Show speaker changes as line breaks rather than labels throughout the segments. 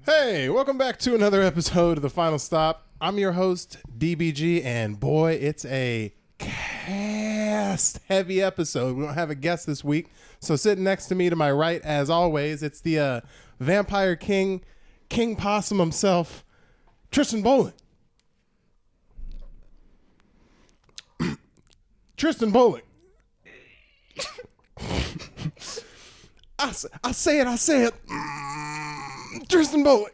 Hey, welcome back to another episode of The Final Stop. I'm your host, DBG, and boy, it's a cast-heavy episode. We don't have a guest this week, so sitting next to me to my right, as always, it's the Vampire King, King Possum himself, Tristan Bowling. Tristan Bowling. I say it. Tristan Bowling.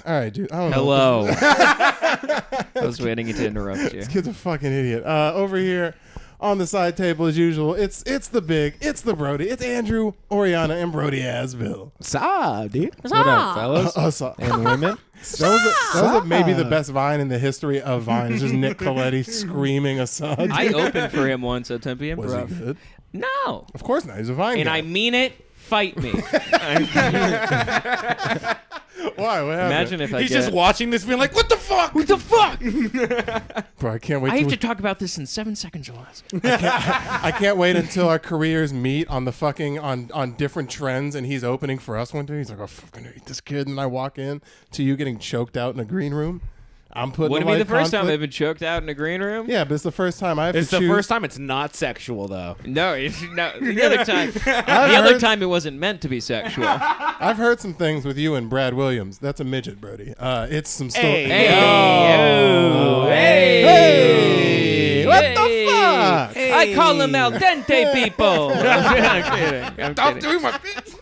All right, dude. I don't
know. I was waiting to interrupt you.
This kid's a fucking idiot. Over here on the side table, as usual, it's the Brody. It's Andrew, Oriana, and Brody Asville.
Sup, dude?
What up, fellas?
And women?
That was maybe the best Vine in the history of Vine. It's just Nick Coletti screaming Assad.
I opened for him once at 10 p.m.
Was he good?
No.
Of course not. He's a Vine
and
guy.
I mean it. Fight me.
Why? What happened?
Imagine if
He's just watching this being like, what the fuck?
What the fuck?
Bro, I can't wait.
I have to talk about this in 7 seconds or less.
I can't wait until our careers meet on the fucking on different trends, and he's opening for us one day. He's like, "I fucking hate this kid," and I walk in to you getting choked out in a green room. I'm putting.
Wouldn't be the first time I've been choked out in a green room.
Yeah, but it's the first time I've.
It's the first time it's not sexual though.
No, the other time. The other time it wasn't meant to be sexual.
I've heard some things with you and Brad Williams. That's a midget, Brody. It's some stuff.
Hey,
what the fuck?
I call them al dente people. I'm kidding.
Stop doing my bit.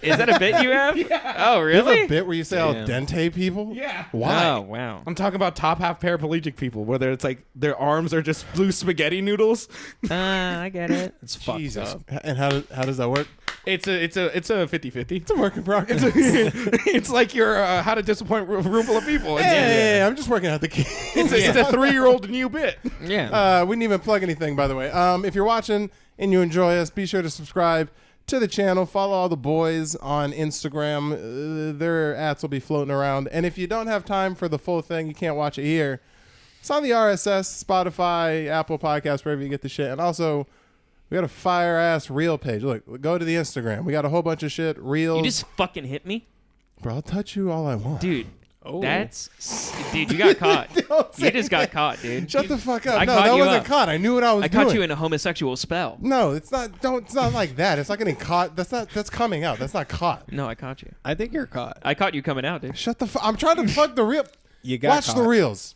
Is that a bit you have? Yeah. Oh,
You
really?
have a bit where you say al dente people?
Yeah.
Why?
Oh, wow.
I'm talking about top half paraplegic people, whether it's like their arms are just blue spaghetti noodles.
I get it.
It's fucked
Jesus.
up.
And how does that work?
It's a 50-50.
It's a work in progress.
It's like your how to disappoint a room full of people.
Hey, I'm just working out the key.
It's a 3-year-old new bit.
Yeah.
We didn't even plug anything, by the way. If you're watching and you enjoy us, be sure to subscribe to the channel. Follow all the boys on Instagram. Their ads will be floating around. And if you don't have time for the full thing, you can't watch it here. It's on the RSS, Spotify, Apple Podcasts, wherever you get the shit. And also, we got a fire-ass reel page. Look, go to the Instagram. We got a whole bunch of shit, reels.
You just fucking hit me?
Bro, I'll touch you all I want.
Dude. Dude, you got caught. You just got caught, dude.
Shut the fuck up.
I
No,
caught
that
you
wasn't
up.
caught. I knew what I was doing.
I caught you in a homosexual spell.
No, it's not. It's not like that. It's not getting caught. That's coming out. That's not caught.
No, I caught you.
I think you're caught.
I caught you coming out, dude.
Shut the fuck. I'm trying to plug the reel.
You got
Watch
caught.
the reels.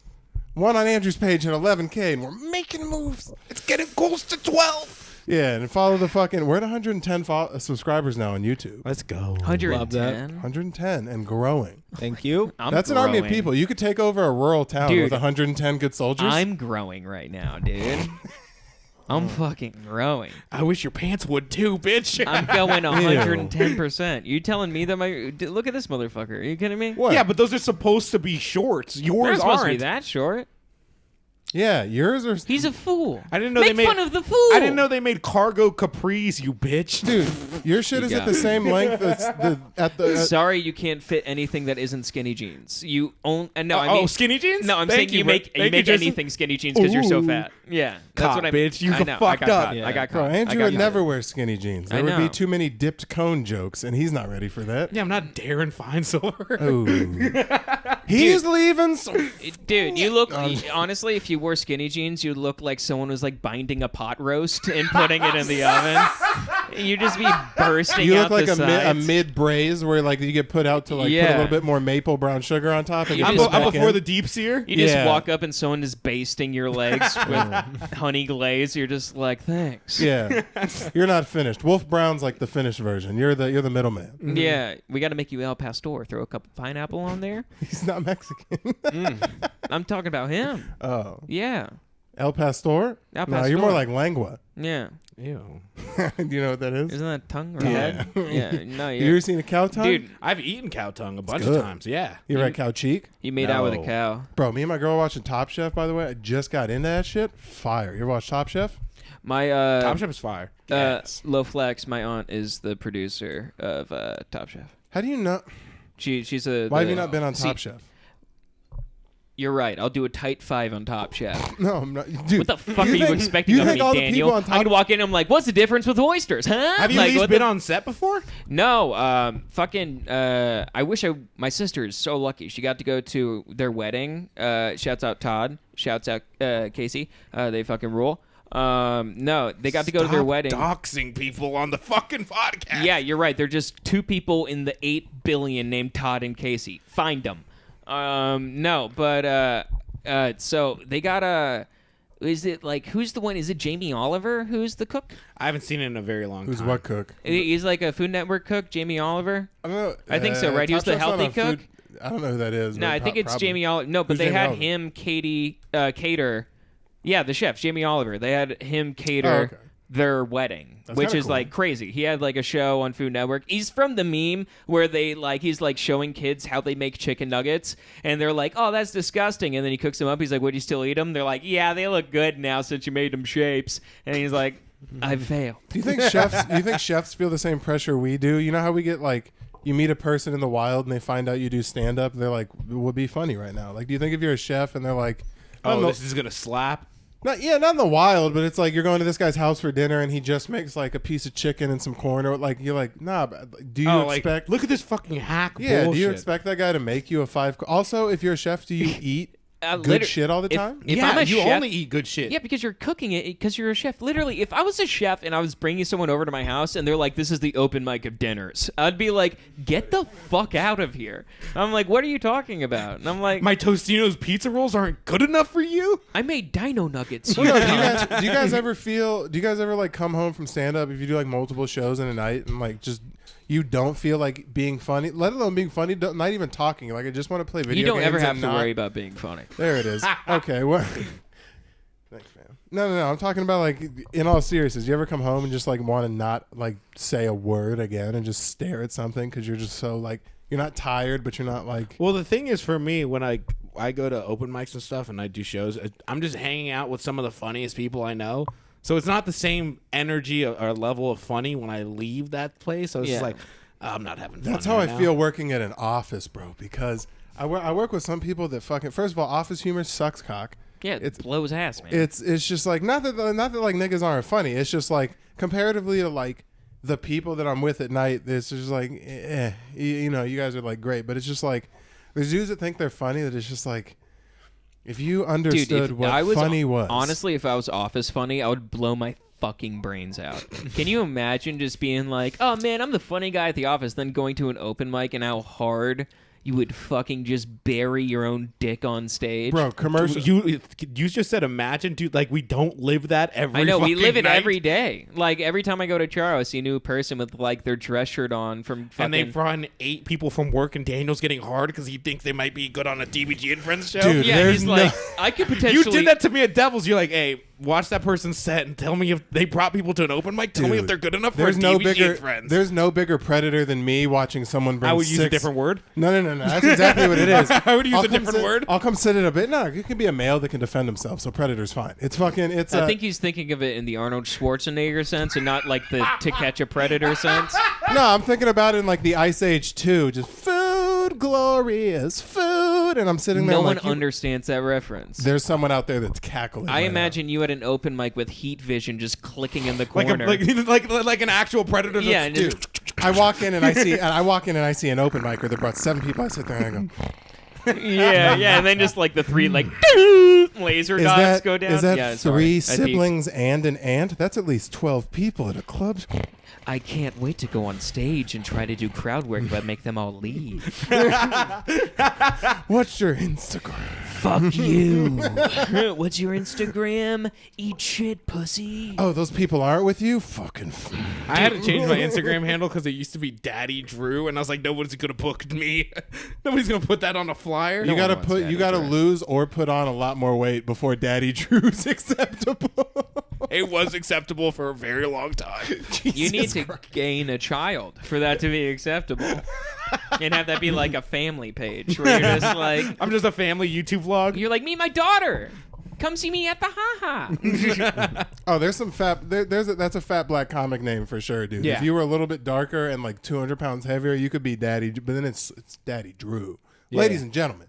One on Andrew's page at 11K, and we're making moves.
It's getting close to 12.
Yeah, and follow the fucking. We're at 110 subscribers now on YouTube.
Let's go.
110.
110 and growing.
Thank you.
That's an army of people. You could take over a rural town
Dude,
with 110 good soldiers.
I'm growing right now, dude. I'm fucking growing.
I wish your pants would too, bitch.
I'm going 110%. You telling me that look at this motherfucker. Are you kidding me?
What?
Yeah, but those are supposed to be shorts.
They're
Yours
supposed to be
aren't.
that short.
Yeah, yours are.
He's a fool.
I didn't know
Make
they made
fun of the fool.
I didn't know they made cargo capris, you bitch.
Dude, your shit is at the same length as the.
Sorry, you can't fit anything that isn't skinny jeans. You own no, I mean
skinny jeans?
No, I'm
Thank
saying you make
Jason.
anything skinny jeans because you're so fat. Yeah, that's
Caught,
what I
bitch. You
I know.
fucked
I got
up.
Caught.
Yeah.
I got
Bro,
caught.
Andrew
I
would
got
never
caught.
wear skinny jeans. There
I
would be
know.
too many dipped cone jokes, and he's not ready for that.
Yeah, I'm not Darren Feinsilver.
Oh, he's leaving. So
Dude, you look honestly. If you wore skinny jeans, you look like someone was like binding a pot roast and putting it in the oven. You just be bursting.
you
out
look like
the
a
sides.
mid braise where like you get put out to like put a
Yeah.
little bit more maple brown sugar on top. And
You
get
just-
put
I'm
back
before
in.
the deep sear.
You just
Yeah.
walk up and someone is basting your legs with honey glaze. You're just like, thanks.
Yeah, you're not finished. Wolf Brown's like the finished version. You're the middleman.
Yeah, we got to make you El Pastor. Throw a cup of pineapple on there.
He's not Mexican.
I'm talking about him.
Oh,
Yeah.
El Pastor?
El
No, you're more
Pastor.
like lengua.
Yeah.
Ew.
Do you know what that is?
Isn't that tongue or
Yeah.
head? Yeah. No,
You ever seen a cow tongue?
Dude,
I've eaten cow tongue a bunch
good.
of times. Yeah.
You ever had cow cheek?
you made out with a
No.
cow.
Bro, me and my girl were watching Top Chef, by the way. I just got into that shit. Fire. You ever watch Top Chef?
My
Top Chef is fire.
Low Flex, my aunt is the producer of Top Chef.
How do you know?
She's a.
Why have you not been on Top
See,
Chef?
You're right. I'll do a tight 5 on Top Chef.
No, I'm not. Dude,
What the fuck are you expecting of me, Daniel? I'm gonna walk in and I'm like, what's the difference with oysters, huh?
Have you
like,
at least been on set before?
No, I wish my sister is so lucky. She got to go to their wedding. Shouts out Todd. Shouts out Casey. They fucking rule. No, they got to go to their wedding.
Doxing people on the fucking podcast.
Yeah, you're right. They're just 2 people in the 8 billion named Todd and Casey. Find them. No, but so they got is it like, who's the one? Is it Jamie Oliver who's the cook?
I haven't seen it in a very long time.
Who's what cook?
He's like a Food Network cook, Jamie Oliver.
I don't know.
I think so, right? He was the healthy cook.
I don't know who that is.
No, I think it's
probably.
Jamie Oliver. No, but
Who's
they
Jamie
had
Oliver?
him cater. Yeah, the chef, Jamie Oliver. They had him cater
okay.
their wedding, which
kinda
is
cool.
like crazy. He had like a show on Food Network. He's from the meme where he's like showing kids how they make chicken nuggets, and they're like, "Oh, that's disgusting," and then he cooks them up. He's like, "Would you still eat them?" They're like, "Yeah, they look good now since you made them shapes," and he's like, "I failed."
Do you think chefs feel the same pressure we do? You know how we get like, you meet a person in the wild and they find out you do stand up, they're like, it would be funny right now. Like, do you think if you're a chef and they're like,
This is gonna slap.
not in the wild, but it's like you're going to this guy's house for dinner and he just makes like a piece of chicken and some corn, or like you're like, nah. Do you expect?
Look at this fucking hack.
Yeah.
bullshit.
Do you expect that guy to make you a 5? Also, if you're a chef, do you eat good shit all the time?
If
yeah,
I'm a
you
chef,
only eat good shit.
Yeah, because you're cooking it because you're a chef. Literally, if I was a chef and I was bringing someone over to my house and they're like, "This is the open mic of dinners," I'd be like, "Get the fuck out of here!" I'm like, "What are you talking about?" And I'm like,
My Tostino's pizza rolls aren't good enough for you?
"I made dino nuggets."
Well, no, do you guys ever like come home from stand up if you do like multiple shows in a night and like just you don't feel like being funny, let alone being funny, not even talking. Like, I just want to play video games.
You don't ever have
and
to
not
worry about being funny.
There it is. Okay, what? Thanks, man. No. I'm talking about like, in all seriousness, you ever come home and just like want to not like say a word again and just stare at something because you're just so like, you're not tired, but you're not like.
Well, the thing is, for me, when I go to open mics and stuff and I do shows, I'm just hanging out with some of the funniest people I know. So it's not the same energy or level of funny when I leave that place. So it's just like, I'm not having fun.
That's how
right
I
now.
feel working at an office, bro, because I work with some people that fucking, first of all, office humor sucks cock.
Yeah, it blows ass, man.
It's just like, not that like niggas aren't funny. It's just like, comparatively to like the people that I'm with at night, it's just like, you know, you guys are like great, but it's just like, there's dudes that think they're funny that it's just like, if you understood what funny was.
Honestly, if I was office funny, I would blow my fucking brains out. Can you imagine just being like, "Oh man, I'm the funny guy at the office," then going to an open mic and how hard you would fucking just bury your own dick on stage?
Bro, commercial.
You just said imagine, dude. Like, we don't live that every
I know, we
fucking
live it
night.
every day. Like, every time I go to Charo, I see a new person with, like, their dress shirt on from fucking...
And they brought in 8 people from work, and Daniel's getting hard because he thinks they might be good on a DBG and Friends show.
Dude,
Yeah,
there's
he's
no-
like, I could potentially...
You did that to me at Devils. You're like, hey, watch that person's set and tell me if they brought people to an open mic. Tell me if
Dude,
they're good enough for
there's
a
no
DBG
bigger
and Friends.
There's no bigger predator than me watching someone bring
I would use a
6
different word.
No. That's exactly what it is.
I would use
I'll
a
come
different
sit-
word.
I'll come sit at a bit. No, it can be a male that can defend himself, so predator's fine. It's fucking. It's.
I think he's thinking of it in the Arnold Schwarzenegger sense and not like the To Catch a Predator sense.
No, I'm thinking about it in like the Ice Age 2. Just food, glorious food, and I'm sitting there.
No
like,
one understands that reference.
There's someone out there that's cackling.
I
right
imagine you at an open mic with heat vision just clicking in the
Like,
corner.
like an actual predator.
Yeah,
that's-
and
now. Dude, I walk in and I see an open micer that brought 7 people. I sit there and I go,
yeah, and then just like the 3 like laser dots go down.
Is that
yeah, it's
3
hard.
siblings and an aunt? That's at least 12 people at a club.
I can't wait to go on stage and try to do crowd work, but make them all leave.
What's your Instagram?
Fuck you. What's your Instagram? Eat shit, pussy.
Oh, those people aren't with you? Fucking.
I had to change my Instagram handle because it used to be Daddy Drew, and I was like, nobody's gonna book me. Nobody's gonna put that on a flyer.
You
No
gotta
one wants Daddy
you gotta
Drew.
lose or put on a lot more weight before Daddy Drew's acceptable.
It was acceptable for a very long time.
You need to gain a child for that to be acceptable. And have that be like a family page where you're just like,
I'm just a family YouTube vlog.
you're like, meet my daughter. Come see me at the haha.
Oh, there's some fat. That's a fat black comic name for sure, dude.
Yeah.
If you were a little bit darker and like 200 pounds heavier, you could be Daddy. But then it's Daddy Drew, ladies and gentlemen,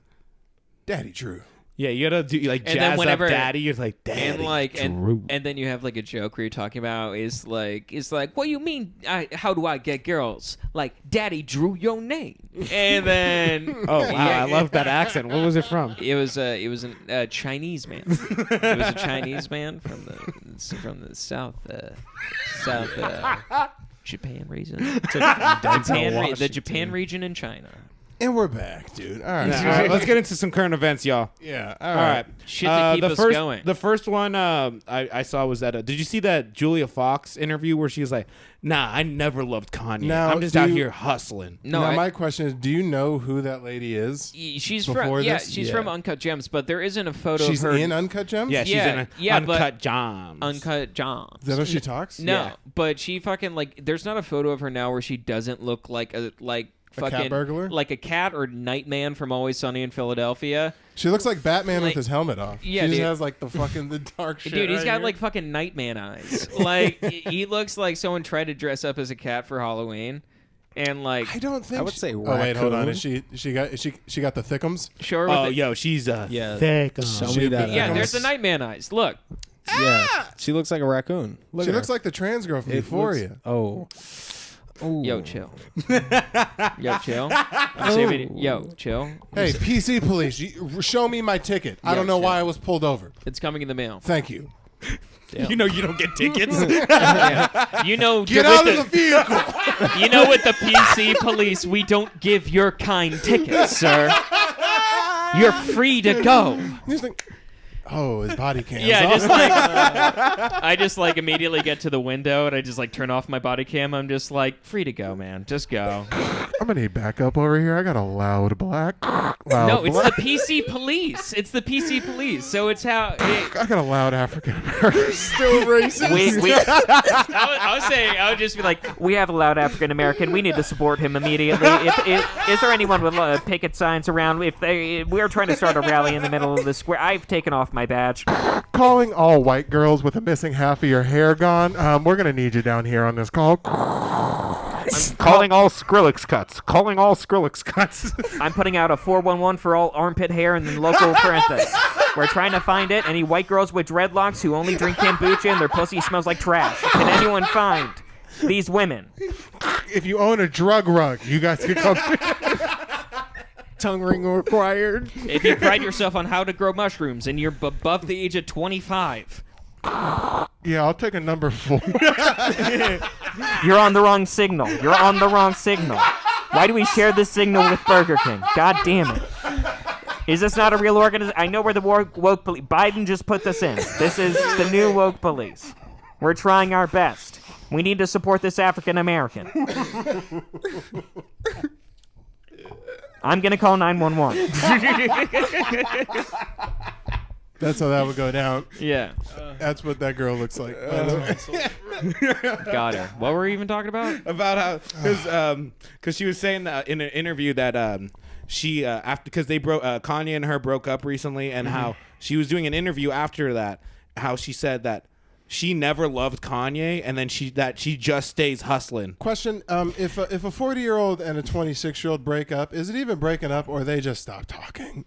Daddy Drew.
Yeah, you gotta do like
And
jazz
then whenever-
up daddy. You're like daddy.
And like
Drew.
and then you have like a joke where you're talking about is like what do you mean how do I get girls? Like Daddy drew your name. And then
Oh wow, I love that accent. What was it from?
it was a Chinese man. It was a Chinese man from the south Japan region. The Japan region in China.
And we're back, dude. All right.
All right, let's get into some current events, y'all.
Yeah.
All right.
Shit to keep
the
us
first,
going.
The first one I saw was that. Did you see that Julia Fox interview where she was like, "Nah, I never loved Kanye.
Now,
I'm just out here hustling."
No,
Now, my question is, do you know who that lady is?
she's
before
from
this?
she's
Yeah.
from Uncut Gems, but there isn't a photo
She's
of her.
in Uncut Gems?
Yeah, she's
Yeah,
in
yeah, but-
Uncut Gems.
Uncut Gems.
Is that how she talks?
No,
Yeah.
but she fucking like. There's not a photo of her now where she doesn't look like a
cat
fucking
burglar?
like a cat or Nightman from Always Sunny in Philadelphia.
She looks like Batman
Like-
with his helmet off.
Yeah,
she just
dude.
has like the dark shit.
Dude, he's
right
got
here.
like fucking Nightman eyes. Like he looks like someone tried to dress up as a cat for Halloween, and like
I don't think.
I would say
Oh wait, hold on.
raccoon.
Is she got the thickums?
sure. With
Oh,
the-
yo, she's
Yeah.
thick.
Show
She-
me that.
yeah,
thickums.
there's the Nightman eyes. Look,
Yeah. She looks like a raccoon. Look
She
at
looks
her.
like the trans girl from
It
Euphoria.
looks- Oh. Ooh.
yo, chill. Yo, chill. I'm saving. Yo, chill.
Hey, PC police, show me my ticket. I
Yeah,
don't know
shit.
why I was pulled over.
It's coming in the mail.
Thank you.
You know you don't get tickets.
Yeah. You know,
Get
with
out of the vehicle.
You know, with the PC police, we don't give your kind tickets, sir. You're free to go.
Just think, oh, his body cam.
Yeah, I just like immediately get to the window and I just like turn off my body cam. I'm just like free to go, man. Just go.
I'm gonna need backup over here. I got a loud black.
No, it's the PC police. It's the PC police. So it's how.
I got a loud African American. Still racist.
I was saying, I would just be like, we have a loud African American. We need to support him immediately. Is there anyone with picket signs around? We're trying to start a rally in the middle of the square. I've taken off my badge.
Calling all white girls with a missing half of your hair gone. We're gonna need you down here on this call.
Calling all Skrillex cuts. Calling all Skrillex cuts.
I'm putting out a 411 for all armpit hair in the local parenthesis. We're trying to find it. Any white girls with dreadlocks who only drink kombucha and their pussy smells like trash. Can anyone find these women?
If you own a drug rug, you guys can come.
Tongue ring required.
If you pride yourself on how to grow mushrooms and you're above the age of 25,
Yeah, I'll take a number 4.
you're on the wrong signal. You're on the wrong signal. Why do we share this signal with Burger King? God damn it. Is this not a real organization? I know we're the woke police. Biden just put this in. This is the new woke police. We're trying our best. We need to support this African American. I'm going to call 911.
That's how that would go down.
Yeah.
That's what that girl looks like.
Got her. What were we even talking about?
About how because she was saying that in an interview that she after because they broke Kanye and her broke up recently, and how she was doing an interview after that, how she said that she never loved Kanye, and then she just stays hustling.
Question: if a 40-year-old and a 26-year-old break up, is it even breaking up, or they just stop talking?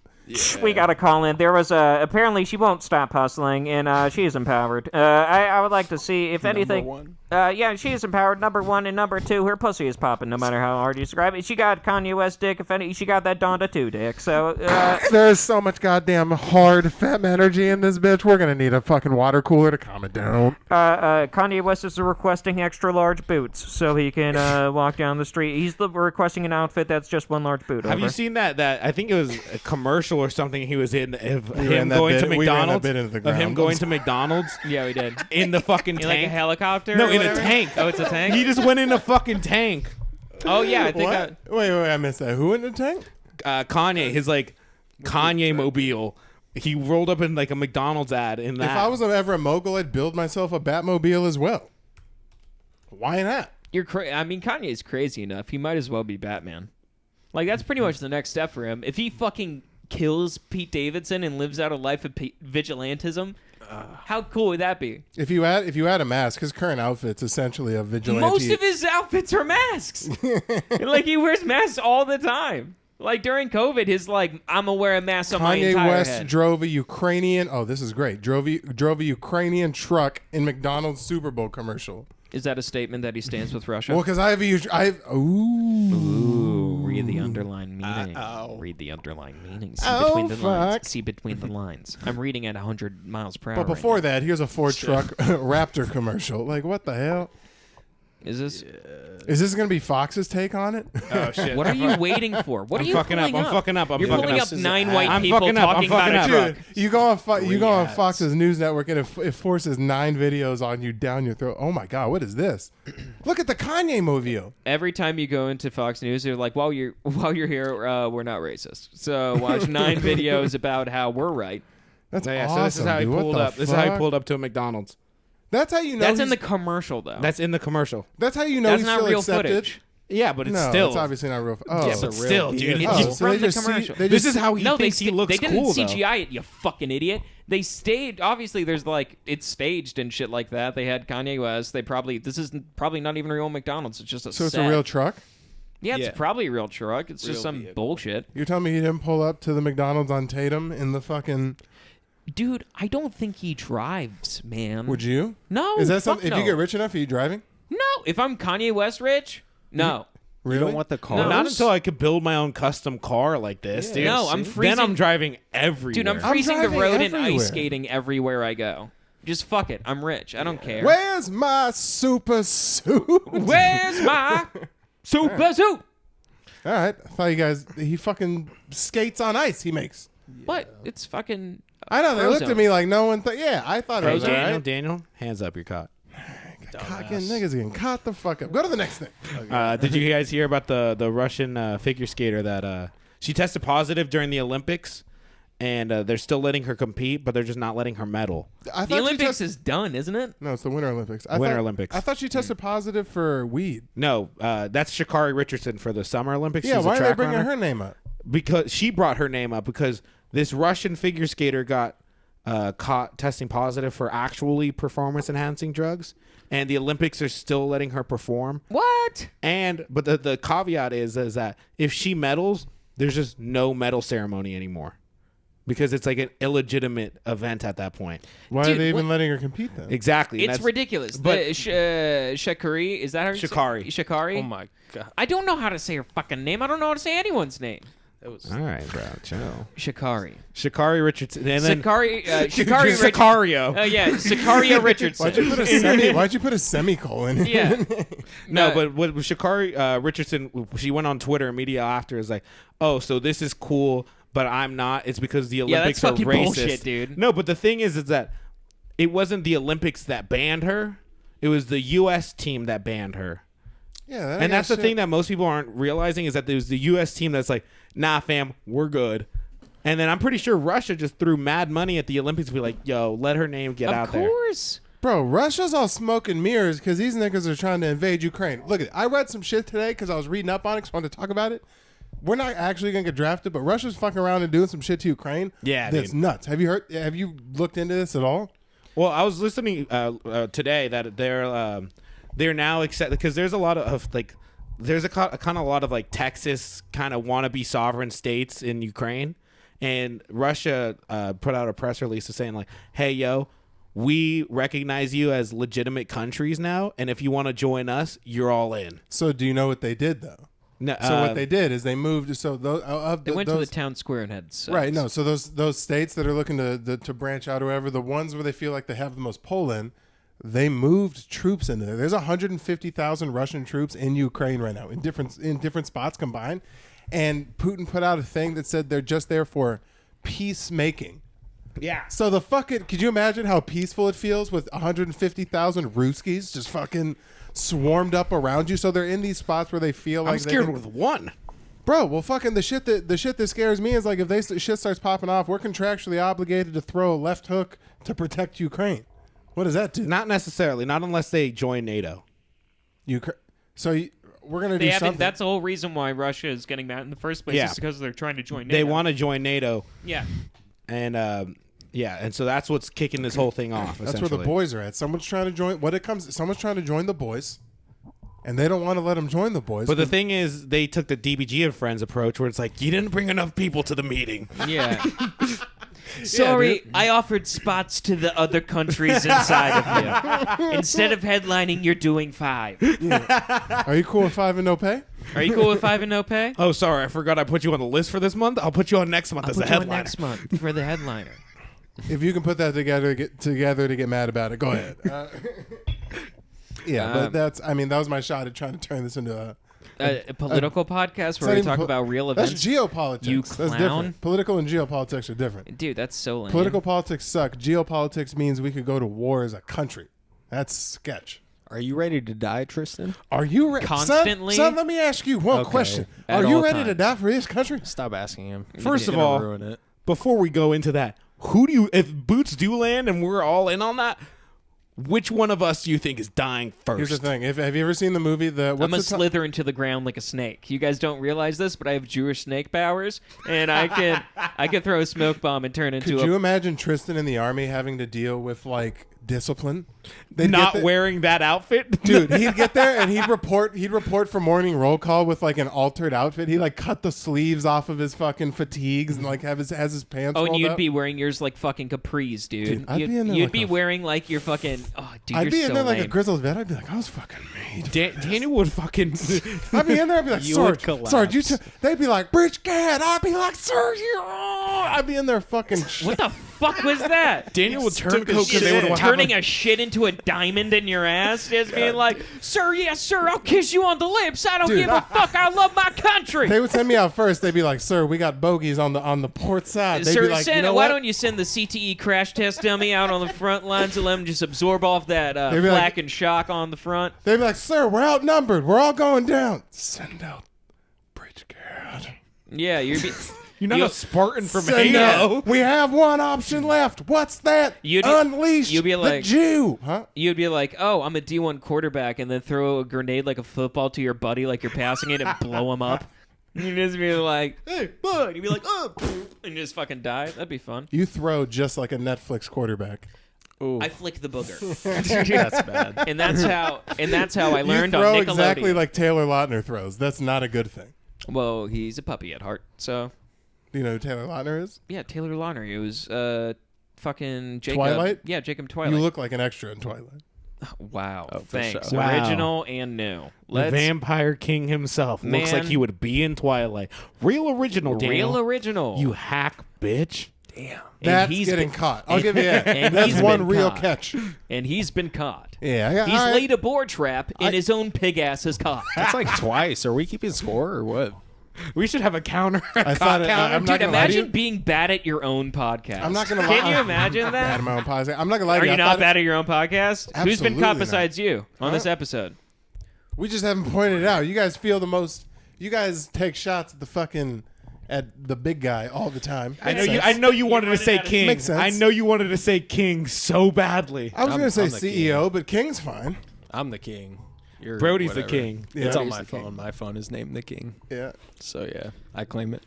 We gotta call in. There was apparently she won't stop hustling, and she is empowered. I would like to see if anything.
one.
Yeah, she is empowered. Number 1 and number 2, her pussy is popping. No matter how hard you describe it, she got Kanye West dick. If any, she got that Donda 2 dick. So
There's so much goddamn hard femme energy in this bitch. We're gonna need a fucking water cooler to calm it down.
Kanye West is requesting extra large boots so he can walk down the street. He's requesting an outfit that's just one large boot.
Have
over.
you seen that I think it was a commercial or something he was in of him
ran that
going to
bit- we ran that
McDonald's?
bit into the
Of him
ground.
going to McDonald's
Yeah, we did.
in the fucking
In like a
tank.
helicopter?
No,
or
in a
whatever?
tank.
Oh, it's a tank?
He just went in a fucking tank.
Oh, yeah, I think
What? Wait, I missed that. Who in the tank?
Kanye, his like Kanye mobile. He rolled up in like a McDonald's ad in that.
If I was ever a mogul, I'd build myself a Batmobile as well. Why not?
I mean, Kanye's crazy enough. He might as well be Batman. Like, that's pretty much the next step for him. If he fucking kills Pete Davidson and lives out a life of vigilantism, how cool would that be?
If you add a mask, his current outfit's essentially a vigilante.
Most of his outfits are masks. Like, he wears masks all the time. Like during COVID, his like, I'm gonna wear a mask on my
Kanye
entire
West
head.
drove a Ukrainian. Oh, this is great. Drove a Ukrainian truck in McDonald's Super Bowl commercial.
Is that a statement that he stands with Russia?
Well, because I have
Ooh, read the underlying meaning. Read the underlying meaning. See between the lines. See between the lines. I'm reading at 100 miles per hour.
But before that, here's a Ford truck Raptor commercial. Like, what the hell?
Is this?
Is this going to be Fox's take on it?
Oh shit!
What are you waiting for? What are you
fucking up.
pulling
I'm fucking up.
You're pulling up 9 white
I'm
people
fucking up.
talking
I'm
about a
fucking
truck.
up.
You go on
ads.
Fox's news network and it forces 9 videos on you down your throat. Oh my god, what is this? Look at the Kanye movie.
Every time you go into Fox News, they're like, "While you're here, we're not racist. So watch 9 videos about how we're right."
That's
So, yeah,
awesome.
so this is how he
dude. What
pulled
the
up. This is how he
fuck?
pulled up to a McDonald's.
That's how you know.
That's in the
he's-
commercial, though.
That's in the commercial.
That's how you know
That's
he's
not
still
real
accepted.
footage.
Yeah, but it's
No,
still.
it's obviously not real. Oh,
yeah, but still, dude.
It's
Oh,
it's-
so
from
they
the
just see-
commercial.
they
this
just-
is how he
No,
thinks he looks
they didn't
cool, though.
CGI it, you fucking idiot. They stayed. Obviously, there's like it's staged and shit like that. They had Kanye West. This is probably not even real McDonald's. It's just a
So it's
set.
a real truck.
Yeah,
Yeah.
it's probably a real truck. It's just
Real
some
vehicle.
bullshit.
You're telling me he didn't pull up to the McDonald's on Tatum in the fucking?
Dude, I don't think he drives, man.
Would you?
No.
Is that
fuck
something? If you
no.
get rich enough, are you driving?
No, if I'm Kanye West rich, no.
Really?
You don't want the car?
No.
Not until I could build my own custom car like this, dude.
No, I'm
Then
freezing.
I'm driving everywhere.
Dude, I'm
I'm
freezing the
driving
road and
everywhere.
ice skating everywhere I go. Just fuck it. I'm rich. I don't care.
Where's my super suit?
Where's my super suit?
All right. I thought you guys. He fucking skates on ice. He makes.
But it's fucking.
I know. They looked
Frozone.
at me like no one. Yeah, I thought it
Hey,
was all right.
Daniel, hands up, you're caught.
Fucking niggas getting caught the fuck up. Go to the next thing.
Did you guys hear about the Russian figure skater that she tested positive during the Olympics, and they're still letting her compete, but they're just not letting her medal.
I
The
thought she
Olympics
tested-
is done, isn't it?
No, it's the Winter Olympics.
Winter Olympics.
I thought she tested positive for weed.
No, that's Sha'Carri Richardson for the Summer Olympics.
Yeah,
She's a
why are they
track
bringing
runner.
her name up?
Because she brought her name up because this Russian figure skater got caught testing positive for actually performance-enhancing drugs, and the Olympics are still letting her perform.
What?
But the caveat is that if she medals, there's just no medal ceremony anymore because it's like an illegitimate event at that point.
Why
Dude,
are they even
what-
letting her compete then?
Exactly. and
It's
that's-
ridiculous.
but-
Sha'Carri, is that her?
Sha'Carri.
Sha'Carri.
Oh my god.
I don't know how to say her fucking name. I don't know how to say anyone's name.
That was
All right, bro. Chill.
Sha'Carri.
Sha'Carri Richardson. And then
Sha'Carri. Sha'Carri.
Sicario.
Yeah, Sicaria Richardson.
Why'd you put a semicolon?
Yeah.
No, but what Sha'Carri Richardson, she went on Twitter immediately after. Is like, oh, so this is cool, but I'm not. It's because the
Yeah,
Olympics
that's
are
fucking
racist,
bullshit, dude.
No, but the thing is that it wasn't the Olympics that banned her. It was the U.S. team that banned her.
Yeah, that
And that's the
shit.
thing that most people aren't realizing is that there's the U.S. team that's like, nah, fam, we're good. And then I'm pretty sure Russia just threw mad money at the Olympics to be like, yo, let her name get
Of
out there.
course.
Bro, Russia's all smoke and mirrors because these niggas are trying to invade Ukraine. Look at it. I read some shit today because I was reading up on it because I wanted to talk about it. We're not actually going to get drafted, but Russia's fucking around and doing some shit to Ukraine.
Yeah,
That's
dude.
nuts. Have you looked into this at all?
Well, I was listening today that they're now accept because there's a lot of like there's a kind of a lot of like Texas kind of wannabe sovereign states in Ukraine, and Russia put out a press release saying like, hey yo, we recognize you as legitimate countries now, and if you want to join us, you're all in.
So do you know what they did though?
No,
So what they did is they moved. So those
They went to the town square and had sex.
right. No. So those states that are looking to branch out or whatever, the ones where they feel like they have the most pull in, they moved troops into there. There's 150,000 Russian troops in Ukraine right now in different spots combined, and Putin put out a thing that said they're just there for peacemaking.
yeah.
So could you imagine how peaceful it feels with 150,000 Ruskies just fucking swarmed up around you? So they're in these spots where they feel like
I'm scared
they can,
with one.
Bro, well, fucking the shit that scares me is like if shit starts popping off, we're contractually obligated to throw a left hook to protect Ukraine. What does that do?
Not necessarily. Not unless they join NATO.
We're gonna
They
do
haven't.
something.
That's the whole reason why Russia is getting mad in the first place.
Yeah.
Is because they're trying to join NATO.
They want to join NATO,
Yeah.
and and so that's what's kicking this whole thing off.
That's where the boys are at. Someone's trying to join. Someone's trying to join the boys. and they don't want to let them join the boys.
But the thing is, they took the DBG and Friends approach, where it's like, you didn't bring enough people to the meeting.
Yeah. Sorry, I offered spots to the other countries inside of you. Instead of headlining, you're doing 5.
Are you cool with 5 and no pay?
Are you cool with 5 and no pay?
Oh, sorry, I forgot I put you on the list for this month. I'll put you on next month
I'll
as a
put you on
headliner.
next month for the headliner.
If you can put that together to get mad about it, go ahead. But that was my shot at trying to turn this into
A political podcast
not
where we
even
talk about real events.
That's geopolitics.
You
That's
clown.
different. Political and geopolitics are different.
Dude, that's so lame.
Political politics suck. Geopolitics means we could go to war as a country. That's sketch.
Are you ready to die, Tristan?
Are you ready?
Constantly?
Son, let me ask you one
Okay.
question.
At
Are you
all
ready to
times.
die for this country?
Stop asking him.
First
You're
of
gonna
all,
ruin it.
before we go into that, if boots do land and we're all in on that, which one of us do you think is dying first?
Here's the thing. Have you ever seen the movie?
I'm going to
what's the ti-
slither into the ground like a snake. You guys don't realize this, but I have Jewish snake powers, and I can throw a smoke bomb and turn into
Could you imagine Tristan in the army having to deal with like discipline? They'd
Not
get the-
wearing that outfit?
Dude, he'd get there and he'd report for morning roll call with like an altered outfit. He like cut the sleeves off of his fucking fatigues and like has his pants.
Oh, and
rolled
you'd
up.
be wearing yours like fucking capris, dude.
Dude, I'd
you'd
be in there
you'd
like
be
a-
wearing like your fucking. Oh, dude,
I'd
you're
be
so
in there like a
lame.
grizzled vet. I'd be like, I was fucking made.
Daniel would fucking...
I'd be in there. I'd be like,
You
Sarge,
would
Sarge, you.
collapse.
They'd be like, Bridge Cat. I'd be like, Sarge, you. I'd be in there fucking.
What the fuck was that?
Daniel would turn
Took a
coke because they would
shit.
have
Turning a shit into a diamond in your ass, just being like, "Sir, yes, sir, I'll kiss you on the lips. I don't
Dude.
give a fuck. I love my country."
They would send me out first. They'd be like, "Sir, we got bogeys on the port side." They'd
Sir,
be like,
send,
"You know
why
what?"
don't you send the CTE crash test dummy out on the front lines and let him just absorb off that
They'd be like-
flak and shock on the front?
They'd be like, "Sir, we're outnumbered. We're all going down. Send out Bridge Cat.
Yeah, you're.
You're not
You-
a Spartan from
Send
Halo.
out. We have one option left. What's that? Unleash
you'd be
the
like-
Jew." Huh?
You'd be like, "Oh, I'm a D1 quarterback," and then throw a grenade like a football to your buddy, like you're passing it, and blow him up. You'd just be like, "Hey, bud!" You'd be like, "Oh," and just fucking die. That'd be fun.
You throw just like a Netflix quarterback.
I flick the booger,
That's bad.
and that's how I learned
you
on
throw
Nickelodeon.
exactly like Taylor Lautner throws. That's not a good thing.
Well, he's a puppy at heart, so
Do you know who Taylor Lautner is?
yeah. Taylor Lautner. It was fucking Jacob.
Twilight?
Yeah, Jacob Twilight.
You look like an extra in Twilight.
Wow.
Oh, for
Thanks.
sure.
Wow.
Original and new.
The
Let's
Vampire King himself looks like
Man.
he would be in Twilight. Real original, Daniel.
real original.
You hack bitch.
Damn.
That's
he's
getting
been-
caught. I'll give you that.
and
That's
he's
one
been
real
caught.
catch.
And he's been caught.
Yeah,
He's
all right.
laid a boar trap and his own pig ass is caught.
That's like twice. Are we keeping score or what?
We should have a counter.
I thought it-
counter.
I'm not
Dude,
gonna lie to
imagine
you.
being bad at your own podcast.
I'm not gonna lie.
Can you imagine
Bad
that?
at my own podcast. I'm not gonna lie to
Are
you.
you
I
not
thought
bad at your own podcast? Who's been
Absolutely
caught
not.
besides you on this
Huh?
episode?
We just haven't pointed it out. You guys feel the most. You guys take shots at the big guy all the time.
I know
Makes
you.
sense.
I know you wanted to
wanted
say
that to-
King.
Makes sense.
I know you wanted to say King so badly.
I was gonna say
I'm the
CEO, but King's fine.
I'm the king. You're
Brody's the
whatever.
king.
Yeah,
It's on
Brody's
my
the king.
phone. My phone is named the king.
Yeah,
So yeah, I claim it.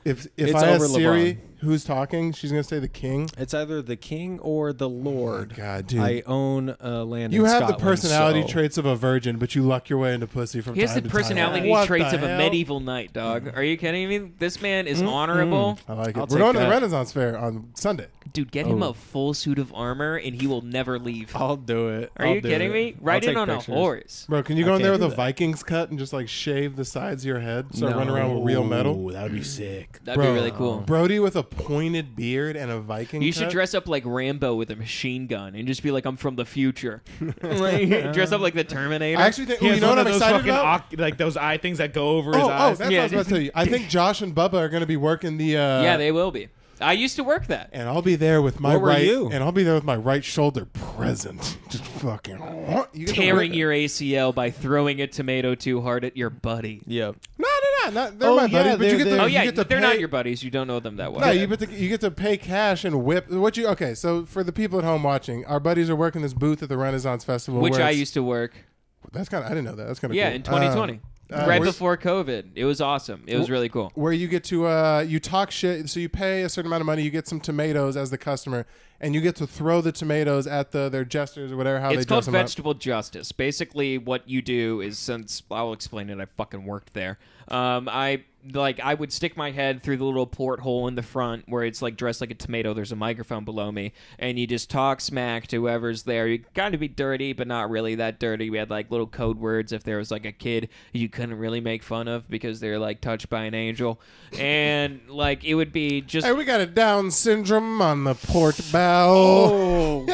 if
It's
I ask
over
Siri
LeBron.
who's talking, she's gonna say the king.
It's either the king or the lord.
God, dude.
I own land
You
in
have the
Scotland,
personality
so-
traits of a virgin, but you luck your way into pussy from
He has
time
the
to time.
personality
What
traits
the
of a
hell?
medieval knight, dog. Are you kidding me? This man is honorable.
I like it.
I'll
We're
take
going to the
that.
Renaissance Fair on Sunday.
Dude, get him a full suit of armor and he will never leave.
I'll do it.
Are you kidding me? Ride in on a horse.
Bro, can you
I
go in there
can't
with
do
a
that.
Vikings cut and just like shave the sides of your head? Start
No.
running around with real metal?
Ooh, that would be sick.
That'd be really cool.
Brody with a pointed beard and a Viking
You
cut?
should dress up like Rambo with a machine gun and just be like, I'm from the future. Like, dress up like the Terminator.
I actually think,
He
you
has
know
one
what
of
I'm
those
excited
fucking
about?
like those eye things that go over his
Oh,
eyes.
that's
Yeah.
what I was about to tell you. I think Josh and Bubba are going to be working the.
yeah, they will be. I used to work that.
And I'll be there with my
Where were
right.
you?
And I'll be there with my right shoulder present, just fucking you get to
Tearing
whip-
your ACL by throwing a tomato too hard at your buddy.
Yep.
No, they're
Oh,
my
yeah,
buddies, but you
they're-
get to.
they're-
Oh
you
yeah,
get to
they're
pay,
not your buddies. You don't know them that well.
No, you get to pay cash and whip. Okay, so for the people at home watching, our buddies are working this booth at the Renaissance Festival,
Which
where
I
it's-
used to work.
That's kind of. I didn't know that. That's kind of
Yeah,
cool.
in 2020. right before COVID. It was awesome. It was really cool.
Where you get to you talk shit, so you pay a certain amount of money, you get some tomatoes as the customer, and you get to throw the tomatoes at their jesters or whatever. How
It's
they
called
dress them up.
vegetable justice. Basically, what you do is, since I'll explain it, I fucking worked there. I would stick my head through the little porthole in the front where it's like dressed like a tomato. There's a microphone below me, and you just talk smack to whoever's there. You got to be dirty, but not really that dirty. We had like little code words if there was like a kid you couldn't really make fun of because they're like touched by an angel, and like it would be just.
Hey, we got a Down syndrome on the port bow.
Oh.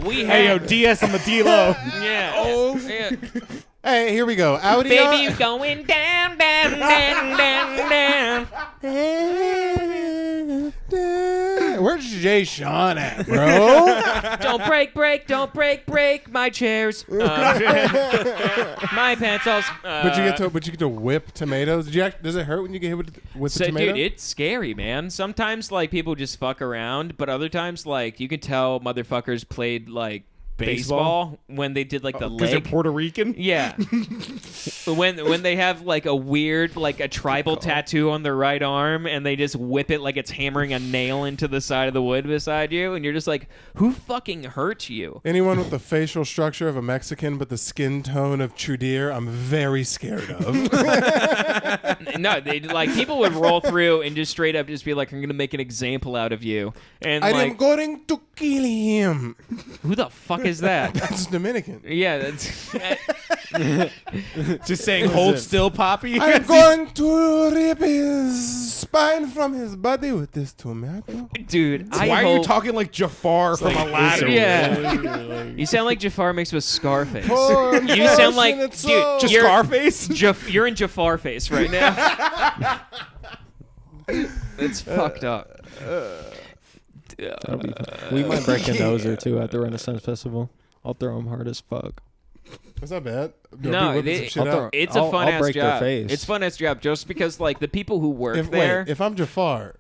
We had,
Hey, yo, DS on the D-Lo.
yeah.
Oh.
Yeah.
Hey, here we go. Audi.
Baby, you going down, down, down, down, down.
Where's Jay Sean at, bro?
Don't break my chairs. My pencils.
But you get to whip tomatoes. Does it hurt when you get hit with the tomato?
Dude, it's scary, man. Sometimes like people just fuck around, but other times like you can tell motherfuckers played like baseball when they did like the
Because they're
leg.
Puerto Rican?
Yeah. when they have like a weird like a tribal tattoo on their right arm and they just whip it like it's hammering a nail into the side of the wood beside you, and you're just like, who fucking hurt you?
Anyone with the facial structure of a Mexican but the skin tone of Trudeer, I'm very scared of.
No, they like people would roll through and just straight up just be like, I'm gonna make an example out of you. And
I am
like,
going to kill him.
who the fuck is that?
That's Dominican.
Yeah, that's
Just saying, hold still, Poppy.
I'm going to rip his spine from his body with this tomato.
dude.
Why are you talking like Jafar from Aladdin?
Yeah, you sound like Jafar mixed with Scarface.
Poor
You sound like
unfortunate
dude.
soul.
Just
You're-
Scarface?
You're in Jafar face right now. It's fucked up.
That'll be fun. We might break a nose or two at the Renaissance Festival. I'll throw them hard as fuck.
That's not bad.
No,
Whipping some
they-
shit out.
It's
I'll
a fun ass
break their
job.
face.
It's a fun ass job just because like the people who work
If,
there.
wait, if I'm Jafar,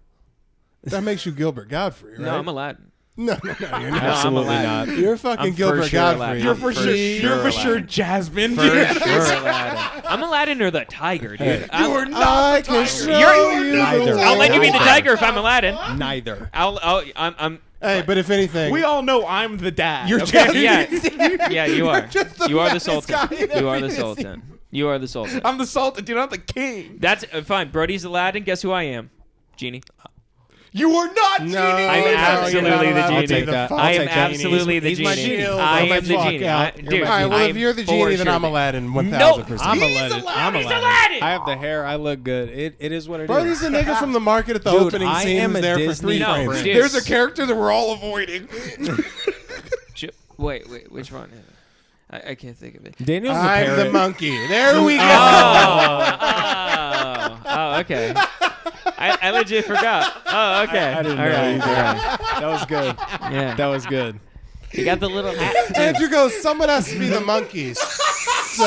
that makes you Gilbert Godfrey, right?
No, I'm Aladdin.
No, you're not.
No, I'm
Absolutely
Aladdin.
not.
You're fucking
I'm for
Gilbert
sure
Godfrey.
Aladdin.
You're
I'm
for
for
sure.
sure
You're for sure
Aladdin.
Jasmine.
For sure Aladdin. I'm Aladdin or the tiger, dude.
You are not
I
the
can
tiger.
show
You're-
you
Neither.
the
I'll let you be the
way.
tiger if I'm Aladdin.
Neither.
I'm
Hey, but if anything,
We all know I'm the dad.
You're
okay?
yeah, you are.
just the
You are the
fattest
sultan.
guy in
You are the
every
sultan. You are the sultan.
I'm the sultan, dude. I'm the king.
That's fine. Brody's Aladdin. Guess who I am? Genie.
You are not Genie.
No,
I'm
you're
absolutely
not
the
allowed
genie.
to be the
that.
fuck
I am
genie.
absolutely the
He's my
genie.
genie.
I
Get
am
the
the
fuck
genie.
out.
Dude,
All right, well,
I
if
am
you're the
for
genie, then
sure
I'm
the-
Aladdin,
No,
1000%.
I'm
He's
Aladdin. I'm
He's
Aladdin.
Aladdin.
I have the hair. I look good. It is what it is.
Brody's the nigga from the market at the
Dude,
opening
I
scene
am
who's
a
there for
Disney
3
No,
frames.
dude.
There's a character that we're all avoiding.
Wait, which one? I can't think of it.
Daniel's the
I'm the
parrot.
monkey. There we go.
Oh, okay. I legit forgot. Oh, okay.
I didn't
All
know
right,
either.
all right.
That was good.
Yeah.
That was good.
You got the little hat.
Andrew goes, someone has to be the monkey. So,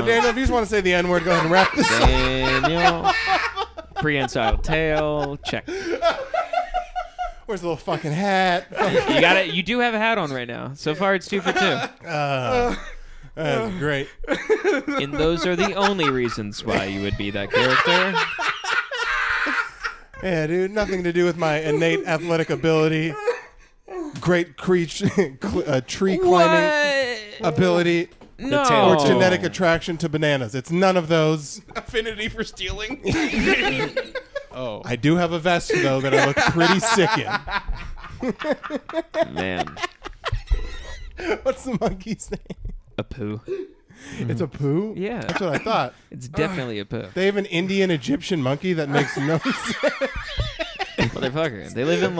Daniel, if you just want to say the N-word, go ahead and wrap this up.
Daniel. Prehensile tail. Check.
Where's the little fucking hat?
You got it. You do have a hat on right now. So far, it's 2 for 2.
That's great.
And those are the only reasons why you would be that character.
Yeah, dude, nothing to do with my innate athletic ability, great tree climbing ability,
No.
or genetic attraction to bananas. It's none of those.
Affinity for stealing.
Oh.
I do have a vest, though, that I look pretty sick in.
Man.
What's the monkey's name?
A poo.
It's a poo?
Yeah.
That's what I thought.
It's definitely a poo.
They have an Indian Egyptian monkey that makes no sense.
Motherfucker. They live in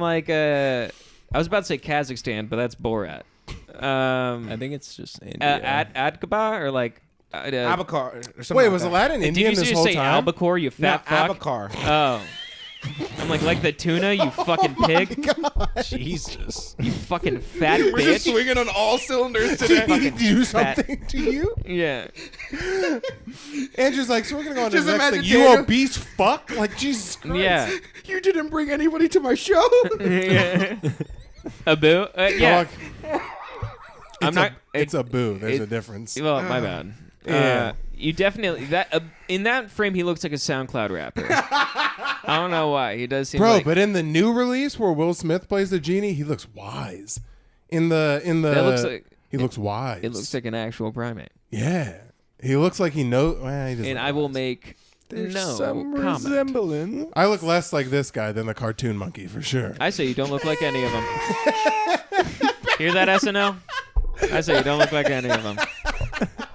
like I was about to say Kazakhstan, but that's Borat.
I think it's just India.
Adkaba or like
Abacar. Or something
Wait,
like
was
that.
Aladdin
did
Indian
you
this
just
whole
say
time?
albacore, you
No,
fat fuck?
Abacar.
Oh. I'm like the tuna, you fucking pig.
Jesus.
You fucking fat
We're just
bitch.
swinging on all cylinders
Did
today.
he do
fat-
something to you?
Yeah.
Andrew's like, so we're going to go on to
Just
the next thing.
imagine
You
Daniel-
obese fuck? Like, Jesus Christ.
Yeah.
You didn't bring anybody to my show.
Yeah. A boo? Yeah. I'm not.
It's a boo. There's a difference.
Well, my bad.
Yeah.
You definitely in that frame he looks like a SoundCloud rapper. I don't know why. He does seem
Bro,
like,
but in the new release where Will Smith plays the genie, he looks wise. In the
that looks like
he looks wise.
it looks like an actual primate.
Yeah. He looks like he knows. Well, he doesn't
And
look
I will
wise.
make
There's
no
some
comment.
resemblance.
I look less like this guy than the cartoon monkey for sure.
I say you don't look like any of them. Hear that, SNL? I say you don't look like any of them.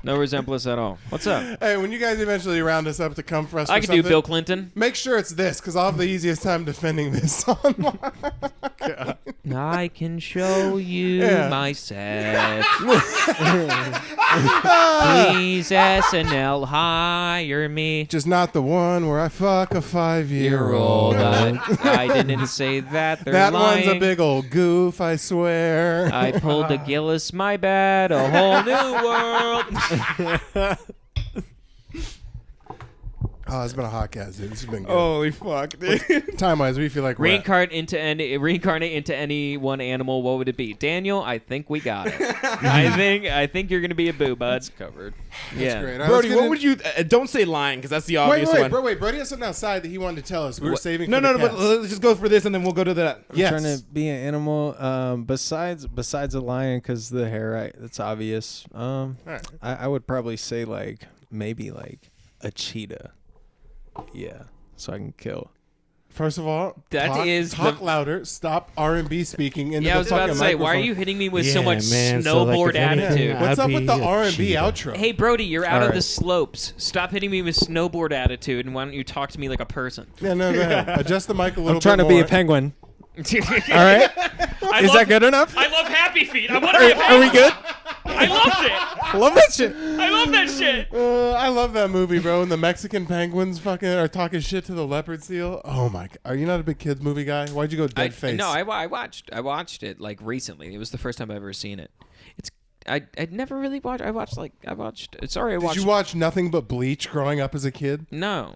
No resemblance at all. What's up?
Hey, when you guys eventually round us up to come for us,
I
for
can do
something,
Bill Clinton.
Make sure it's this, because I'll have the easiest time defending this online.
I can show you
Yeah.
my set. Please, SNL, hire me.
Just not the one where I fuck a 5-year-old.
I didn't say that. They're
That
lying.
one's a big old goof, I swear.
I pulled a Gillis, my bad. A whole new world.
Oh, it's been a hot cast, dude. This has been good.
Holy fuck, dude.
Time-wise, we feel like we're at-
Reincarnate into any one animal. What would it be? Daniel, I think we got it. I think you're gonna be a boo, bud.
Covered.
Yeah.
Great. All right,
Brody,
let's get
what
in-
would you? Don't say lying, because that's the obvious one.
Brody has something outside that he wanted to tell us. We were saving.
No,
for the
but
cast.
let's just go for this, and then we'll go to that.
Yes.
Trying to be an animal. Besides a lion, because the hair, that's obvious.
right.
I would probably say maybe a cheetah. Yeah, so I can kill.
First of all,
That
talk,
is
talk
the-
louder. Stop R&B speaking into
Yeah, I
the
was about
fucking
to say, why are
microphone.
you hitting me with
Yeah,
so much
man, so,
snowboard
if anything,
attitude?
What's
I'd
up with
be
the
a
R&B
cheetah.
outro?
Hey, Brody, you're out of
All
the
right.
slopes. Stop hitting me with snowboard attitude, and why don't you talk to me like a person?
Yeah, no, go ahead. Adjust the mic a little
I'm trying
bit
to be
more.
a penguin.
All
All right, is that good enough?
I love Happy Feet. I want to be a
Are we good?
I loved it.
Love that shit.
I love that shit.
I love that movie, bro. And the Mexican penguins fucking are talking shit to the leopard seal. Oh my! Are you not a big kids movie guy? Why'd you go dead face?
No, I watched it like recently. It was the first time I've ever seen it. I'd never really watched. I watched. Sorry, I
Did
watched.
you watch nothing but Bleach growing up as a kid?
No,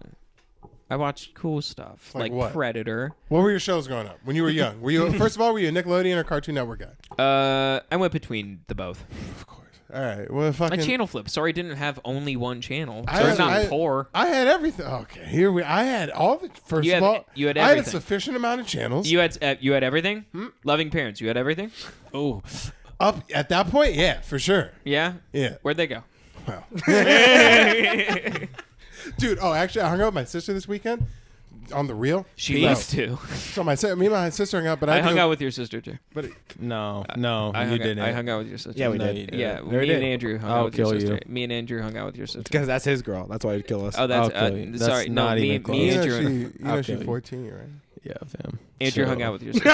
I watched cool stuff
Like
like
what?
Predator.
What were your shows growing up when you were young? Were you first of all, were you a Nickelodeon or Cartoon Network guy?
I went between the both.
Of course. All right. Well, fucking.
Like channel flip. Sorry, didn't have only one channel.
I
So
had-
it's not
I-
poor.
I had everything. Okay, here we. I had all the. First
You
of
had-
all,
you had
I had a
everything.
sufficient amount of channels.
You had everything.
Hmm?
Loving parents. You had everything. Oh,
Up at that point, yeah, for sure.
yeah.
Yeah.
Where'd they go?
Well. Dude, actually, I hung out with my sister this weekend on the real.
She
Bro.
used to.
So me and my sister hung out, but
I hung out with your sister too.
But
No,
I
you
hung
didn't.
I hung out with your sister.
Yeah, we
No,
did.
you didn't.
Yeah,
There
me
we
and
did.
Andrew hung
I'll
out with your
kill
sister.
you.
Me and Andrew hung out with your sister.
Because that's his girl. That's why he'd kill us.
Oh, that's
I'll kill you. That's
sorry. No,
not
me,
even
me
you
and
know
Andrew.
she,
I'll
she's
kill you.
14, right?
Yeah, fam.
Andrew
Chill.
hung out with your sister.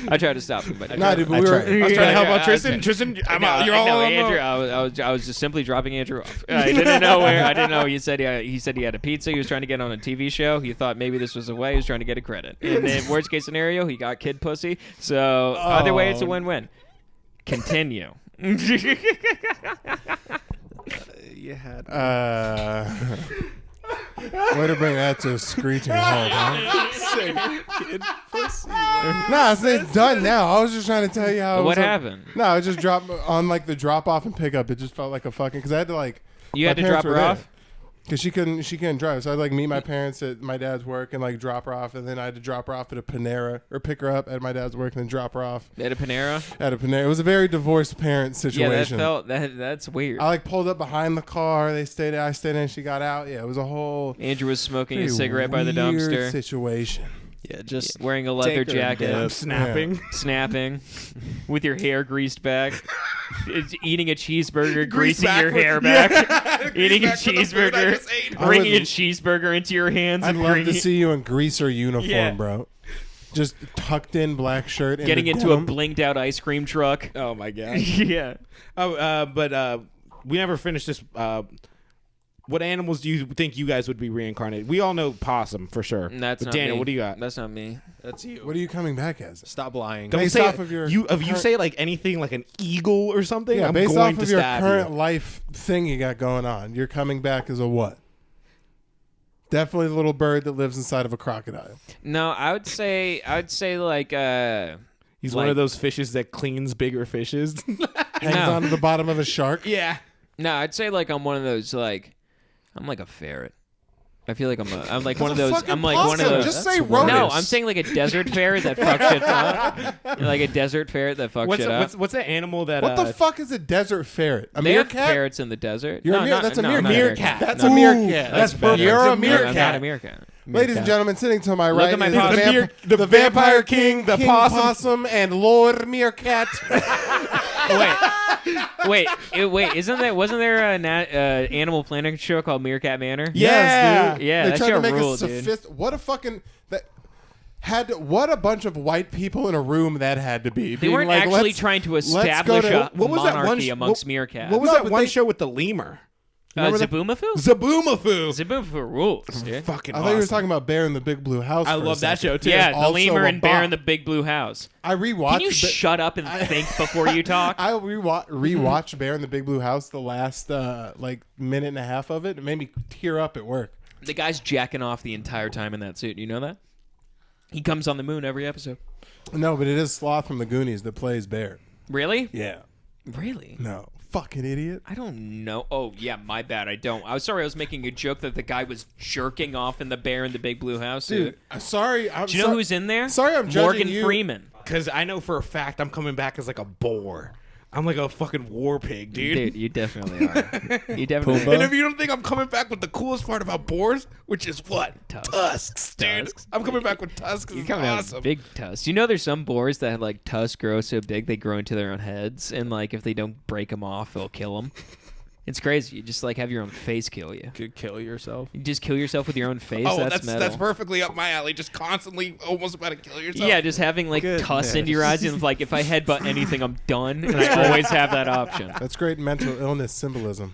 I tried to stop him, but
Nah, dude, but
I
we were.
tried.
I was trying to help out
I-
Tristan. Tristan, I'm
No,
out. You're all
no,
alone.
Andrew. I was just simply dropping Andrew off. I didn't know where. I didn't know. He said he had a pizza. He was trying to get on a TV show. He thought maybe this was a way. He was trying to get a credit. And then worst case scenario, he got kid pussy. So either way, it's a win-win. Continue.
You had.
Way to bring that to a screeching halt, huh? Nah, it's done now. I was just trying to tell you how. it
What
was
happened?
No, I just dropped on like the drop off and pick up. It just felt like a fucking because I had to like.
You had to drop her off?
Because she couldn't drive, so I'd like meet my parents at my dad's work and like drop her off, and then I had to drop her off at a Panera or pick her up at my dad's work and then drop her off
At a Panera?
at a Panera. It was a very divorced parent
Yeah, that
situation.
felt that's weird.
I like pulled up behind the car. They stayed. I stayed in. She got out. Yeah, it was a whole
Andrew was smoking a
pretty
cigarette by the
weird
dumpster,
situation.
Yeah, just
wearing a leather
take her
jacket,
dip.
Snapping.
snapping, with your hair greased back, eating a cheeseburger, greasing your hair back, eating a cheeseburger, bringing a cheeseburger into your hands,
I'd
and
love
bringing
to see you in greaser uniform,
Yeah.
bro. Just tucked in black shirt.
getting into a
denim.
blinged out ice cream truck.
Oh my god.
Yeah.
But we never finished this. What animals do you think you guys would be reincarnated? We all know possum for sure.
That's
but
not
Daniel,
me.
what do you got?
That's not me.
That's you.
What are you coming back as?
Stop lying.
Don't
Based
say
off of your
you
current-
say like anything like an eagle or something.
Yeah,
I'm
based
going
off
to
of your
stab
current
you.
life thing you got going on, you're coming back as a what? Definitely the little bird that lives inside of a crocodile.
No, I would say like
He's
like-
one of those fishes that cleans bigger fishes.
Hangs
No.
onto the bottom of a shark.
Yeah.
No, I'd say like I'm one of those like I'm like a ferret. I feel like I'm like one of those. I'm like one of those.
Just say rodents.
No, I'm saying like a desert ferret that fucks shit up. Like a desert ferret that fucks shit up.
What's that animal that?
What the fuck is a desert ferret? A
They have
meerkat?
ferrets in the desert.
You're a
no,
meer-
not,
that's a
no,
meerkat.
not
Meerkat.
That's
No.
a meerkat.
That's perfect.
You're a
No, I'm
meerkat.
not a meerkat.
Ladies and gentlemen, sitting to my
Look
right
at my
is
possum.
the Vampire King, the Possum, and Lord Meerkat.
Wait, wasn't there an Animal Planet show called Meerkat Manor?
Yeah.
dude.
Yeah,
They
that
tried
show
to make
ruled,
a
dude.
What a fucking what a bunch of white people in a room that had to be.
They
Being
weren't
like,
actually
let's-
trying to
let's go
establish
to-
a
what was that one
monarchy
sh-
amongst
what-
meerkats.
What was
No,
that
but
one
they-
show with the lemur? Remember that?
Zaboomafoo?
Zaboomafoo.
Zaboomafoo rules, dude.
Fucking
I thought you were
awesome.
talking about Bear in the Big Blue House.
I
for a
love that
second.
show too.
Yeah, the
Also
lemur
a
and bear
bop.
in the Big Blue House.
I rewatched.
Can you shut up and think before you talk?
I rewatched Bear in the Big Blue House the last minute and a half of it. It made me tear up at work.
The guy's jacking off the entire time in that suit. You know that? He comes on the moon every episode.
No, but it is Sloth from the Goonies that plays Bear.
Really?
Yeah.
Really?
No. Fucking idiot.
I don't know. Oh, yeah, my bad. I don't. I was sorry. I was making a joke that the guy was jerking off in the Bear in the Big Blue House.
Dude, I'm sorry.
Do you know who's in there?
Sorry, I'm judging
Morgan
you.
Freeman.
Because I know for a fact I'm coming back as like a boar. I'm like a fucking war pig, dude.
Dude, you definitely are. You definitely
And if you don't think I'm coming back with the coolest part about boars, which is what? Tusks, dude.
Tusks.
I'm coming back with tusks.
You
It's
come out
awesome.
with big tusks. You know, there's some boars that have like tusks grow so big they grow into their own heads, and like if they don't break them off, they'll kill them. It's crazy. You just like have your own face kill you.
Could kill yourself.
You just kill yourself with your own face.
Oh,
that's metal.
that's perfectly up my alley. Just constantly almost about to kill yourself.
Yeah, just having like
Goodness.
tusks into your eyes, and like if I headbutt anything, I'm done, and I always have that option.
That's great mental illness symbolism.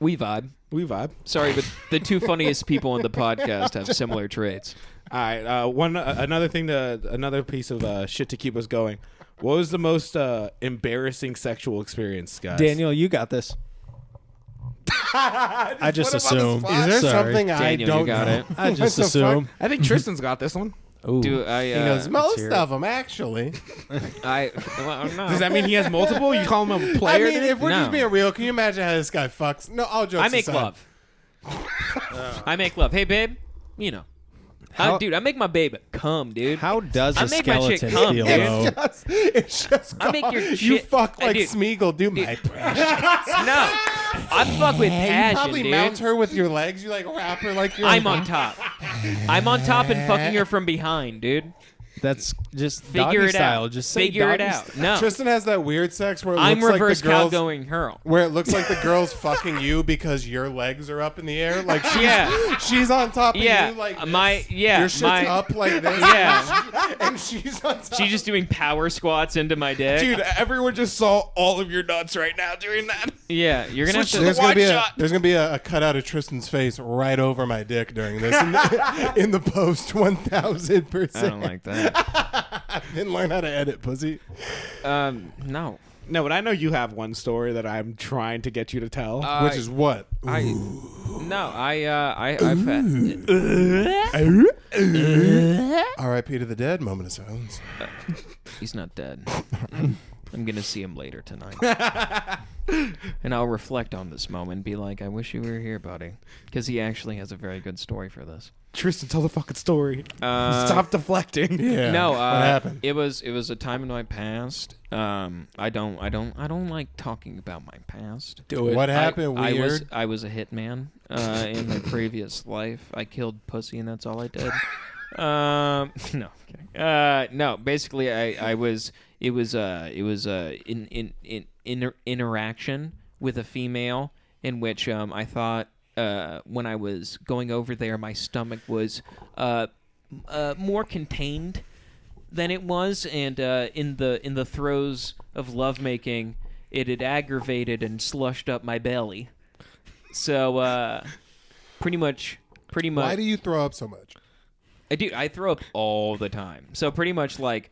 We vibe.
we vibe.
Sorry, but the two funniest people on the podcast have similar traits.
All right. Another piece of shit to keep us going. What was the most embarrassing sexual experience, guys?
Daniel, you got this. I just
put him on the
assume.
spot.
Is there
Sorry.
something I
Daniel, you
don't
got
know?
it.
I
What
just
the
assume.
fuck?
I think Tristan's got this one.
Ooh.
Do I?
He knows most
hear it.
of them, actually.
Well, no.
Does that mean he has multiple? You call him a
I
player?
mean, if we're
No.
just being real, can you imagine how this guy fucks? No, all jokes
I make
aside.
love. I make love. Hey, babe. You know. Dude, I make my babe come, dude.
How does
I
a
make my chick
skeleton
come,
feel?
dude.
though?
It's just
I make your
you
shit-
fuck like
dude,
Smeagol, do my precious.
No. I fuck with
You
passion,
probably
dude.
mount her with your legs. You like wrap her like you're.
I'm on top. I'm on top and fucking her from behind, dude.
That's just
Figure
doggy
it
style.
out.
Just say
Figure it
doggy
out.
style.
No.
Tristan has that weird sex where it
I'm
looks
reverse
like the girls,
cowgoing hurl.
where it looks like the girl's fucking you because your legs are up in the air. Like she's on top of
Yeah.
you like this. Your shit's up like this.
Yeah.
and she's on top.
She's just doing power squats into my dick.
Dude, everyone just saw all of your nuts right now doing that.
Yeah, you're gonna have
Switch
to.
to
There's
the
gonna be
wide
a
shot.
there's gonna be a cutout of Tristan's face right over my dick during this in the post 1000%.
I don't like that.
I didn't learn how to edit, pussy.
No.
No, but I know you have one story that I'm trying to get you to tell.
Which is what?
I've had.
R.I.P. to the dead. Moment of silence.
He's not dead. I'm gonna see him later tonight, and I'll reflect on this moment and be like, "I wish you were here, buddy," because he actually has a very good story for this.
Tristan, tell the fucking story. Stop deflecting.
Yeah.
No,
what happened?
It was a time in my past. I don't like talking about my past.
Do it.
What happened? Weird.
I was a hitman in my previous life. I killed pussy, and that's all I did. No, I'm kidding. No, basically, it was interaction with a female in which I thought when I was going over there, my stomach was more contained than it was, and in the throes of lovemaking, it had aggravated and slushed up my belly. So pretty much.
Why do you throw up so much?
I throw up all the time. So pretty much like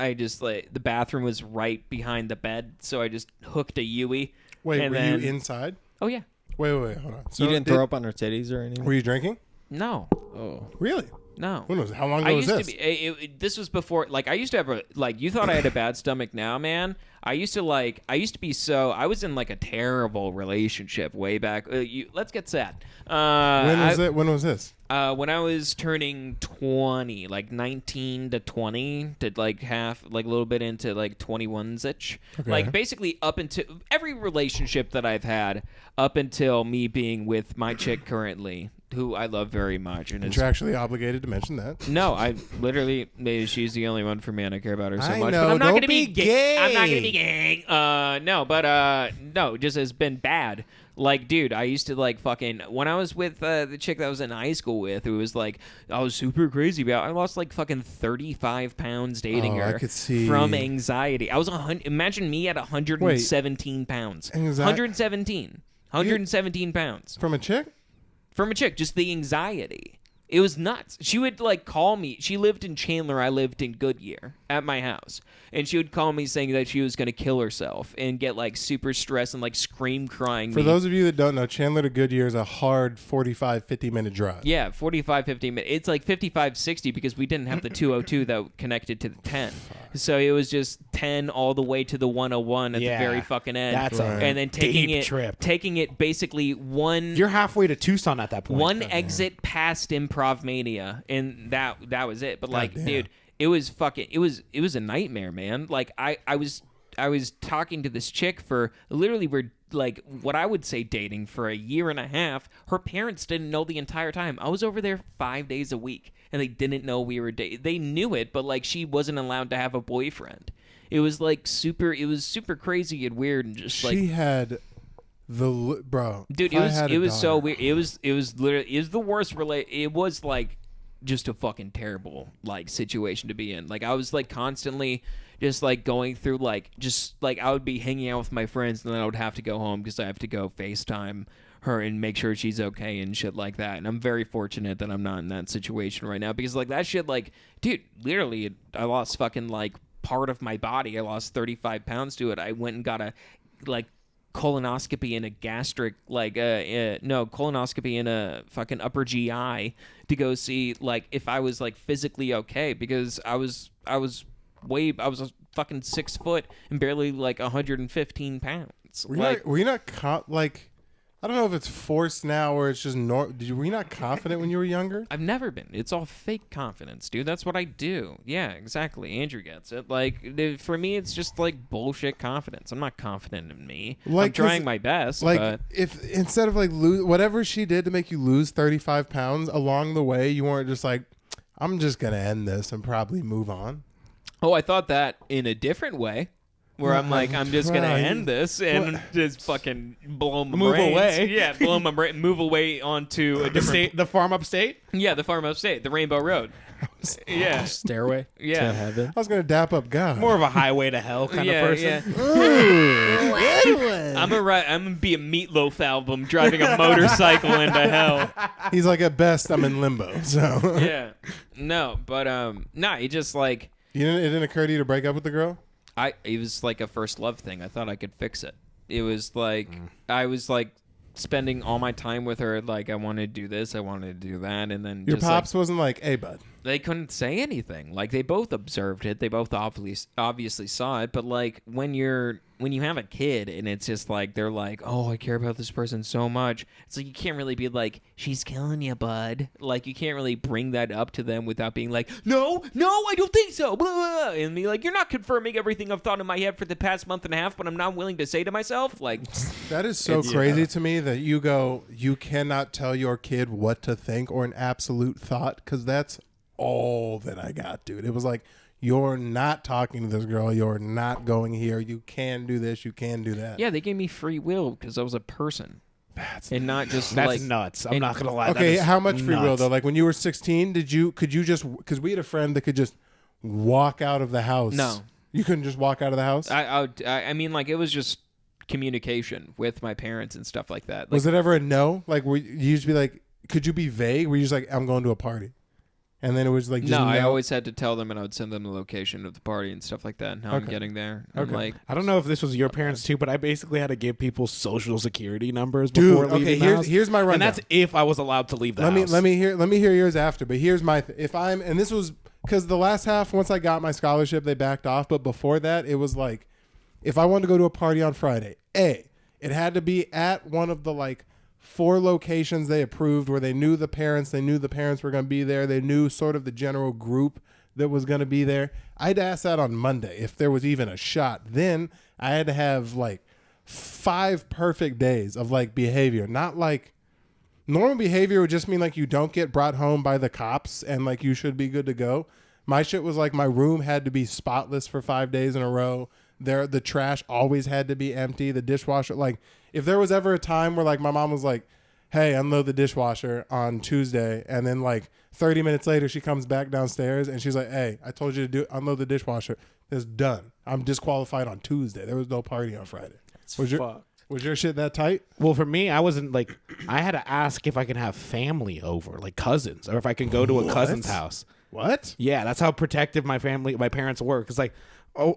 I just like the bathroom was right behind the bed, so I just hooked a Yui.
Wait,
and
were
then,
you inside?
Oh yeah.
Wait, hold on. So
You didn't throw up on her titties or anything?
Were you drinking?
No.
Oh.
Really?
No.
When was it? How long
I
ago was
used
this?
to be. This was before. Like I used to have a like. You thought I had a bad stomach now, man. I used to be so. I was in like a terrible relationship way back. Let's get sad.
When was it? When was this?
When I was turning 20, like 19 to 20, to like half, like a little bit into like 21's itch.
Okay.
Like basically up until every relationship that I've had up until me being with my chick currently, who I love very much. And it's,
Contractually obligated to mention that.
no, I literally, maybe she's the only one for me and I care about her so
I
much.
know,
But I'm not
don't
going to
be
gay. I'm not going to
gay.
be gay. No, it just has been bad. Like, dude, I used to like fucking when I was with the chick that I was in high school with, who was like I was super crazy about. I lost like fucking 35 pounds dating
Oh, I
her
could see.
from anxiety. I was Imagine me at 117 pounds. 117 pounds
From a chick?
from a chick. Just the anxiety. It was nuts. She would like call me. She lived in Chandler. I lived in Goodyear at my house. And she would call me saying that she was going to kill herself and get like super stressed and like scream crying.
For those of you that don't know, Chandler to Goodyear is a hard 45, 50-minute drive.
Yeah, 45, 50 minutes. It's like 55, 60 because we didn't have the 202 that connected to the 10. So it was just 10 all the way to the 101 at the very fucking end.
That's
Right.
and then taking
deep
it,
trip.
taking it basically
You're halfway to Tucson at that point.
one exit past Improv Mania, and that was it. But like,
damn.
dude, it was a nightmare, man. Like I was talking to this chick for literally we're like what I would say dating for a year and a half. Her parents didn't know the entire time. I was over there 5 days a week, and they didn't know we were dating. They knew it, but like she wasn't allowed to have a boyfriend. It was like super crazy and weird, and just like
She had bro.
dude,
if
it was
I
so
had a
weird. It was literally the worst it was like just a fucking terrible like situation to be in. Like I was like constantly just like going through like just like I would be hanging out with my friends and then I would have to go home because I have to go FaceTime her and make sure she's okay and shit like that. And I'm very fortunate that I'm not in that situation right now because like that shit like dude, literally I lost fucking like part of my body. I lost 35 pounds to it. I went and got a like colonoscopy in a gastric colonoscopy in a fucking upper GI to go see like if I was like physically okay because I was a fucking 6 foot and barely like 115 pounds.
were you not like I don't know if it's forced now or it's just were you not confident when you were younger?
I've never been. It's all fake confidence, dude. That's what I do. Yeah, exactly. Andrew gets it. Like, for me, it's just like bullshit confidence. I'm not confident in me.
Like,
I'm trying my best.
Like
but
if instead of like whatever she did to make you lose 35 pounds along the way, you weren't just like, I'm just gonna end this and probably move on.
oh, I thought that in a different way. Where I'm like, I'm just gonna
Right.
end this and just fucking blow my
Move
brains.
away.
Yeah, blow my brain, move away onto a different.
The farm upstate?
Yeah, the farm upstate, the Rainbow Road. Yeah,
Stairway
Yeah.
to heaven.
I was gonna dap up God.
More of a highway to hell kind
yeah,
of person.
yeah. I'm gonna be a Meatloaf album driving a motorcycle into hell.
He's like, at best, I'm in limbo. So
Yeah, no, but it just like
it didn't occur to you to break up with the girl?
it was like a first love thing. I thought I could fix it. It was like I was like spending all my time with her. Like I wanted to do this, I wanted to do that, and then
Your
just,
pops wasn't like, hey, bud.
they couldn't say anything. Like they both observed it. They both obviously saw it. But like when you have a kid and it's just like they're like, oh, I care about this person so much. It's like you can't really be like, she's killing you, bud. Like you can't really bring that up to them without being like, no, I don't think so. Blah, blah, blah. And be like, you're not confirming everything I've thought in my head for the past month and a half, but I'm not willing to say to myself. Like
That is so crazy to me that you cannot tell your kid what to think or an absolute thought, because that's all that I got, dude. It was like, you're not talking to this girl. You're not going here. You can do this. You can do that.
yeah, they gave me free will because I was a person. And not just
That's
like
nuts. I'm not gonna lie.
Okay,
that is
how much free will
nuts.
though? Like when you were 16, could you just, because we had a friend that could just walk out of the house.
No.
You couldn't just walk out of the house?
I mean, like it was just communication with my parents and stuff like that. Like,
Was it ever a no? Like, were you just be like, could you be vague? Were you just like, I'm going to a party? and then it was like just
No, I always had to tell them, and I would send them the location of the party and stuff like that. Now I'm getting there. I'm like,
I don't know if this was your parents too, but I basically had to give people social security numbers before leaving the house.
Here's my rundown.
And that's if I was allowed to leave the house.
Let me hear yours after. But here's my and this was because the last half, once I got my scholarship, they backed off. But before that, it was like, if I wanted to go to a party on Friday, it had to be at one of the like 4 locations they approved where they knew the parents were going to be there. They knew sort of the general group that was going to be there. I'd ask that on Monday if there was even a shot. Then I had to have like 5 perfect days of like behavior, not like normal behavior would just mean like you don't get brought home by the cops and like you should be good to go. My shit was like my room had to be spotless for 5 days in a row. The trash always had to be empty. The dishwasher, like if there was ever a time where like my mom was like, hey, unload the dishwasher on Tuesday, and then like 30 minutes later she comes back downstairs and she's like, hey, I told you to unload the dishwasher. It's done. I'm disqualified on Tuesday. There was no party on Friday. Was your shit that tight?
Well, for me, I wasn't like, I had to ask if I can have family over, like cousins, or if I can go to a cousin's house.
What?
Yeah, that's how protective my parents were. Cause like, all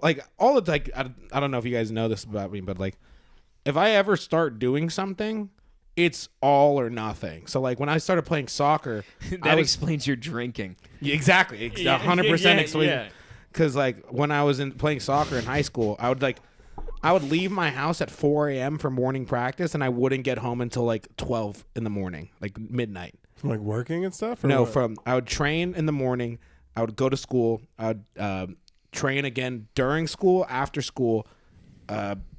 the like, I don't know if you guys know this about me, but like, if I ever start doing something, it's all or nothing. So like when I started playing soccer,
that explains your drinking.
Yeah, exactly, 100% explains. Cause like when I was playing soccer in high school, I would leave my house at 4 a.m. for morning practice, and I wouldn't get home until like 12 in the morning, like midnight.
From like working and stuff?
No, I would train in the morning. I would go to school. I would train again during school, after school,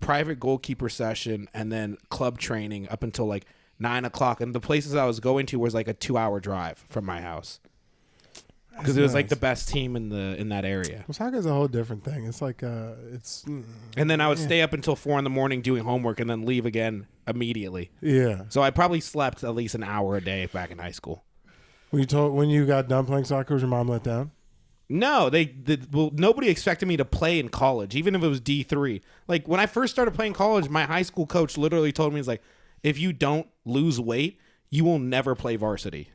private goalkeeper session, and then club training up until like 9 o'clock. And the places I was going to was like a 2-hour drive from my house. Because it was like the best team in that area.
Well, soccer is a whole different thing. It's like it's.
And then I would stay up until 4 a.m. doing homework, and then leave again immediately.
Yeah.
So I probably slept at least an hour a day back in high school.
When you got done playing soccer, was your mom let down?
No, nobody expected me to play in college, even if it was D3. Like when I first started playing college, my high school coach literally told me, he's like, if you don't lose weight, you will never play varsity.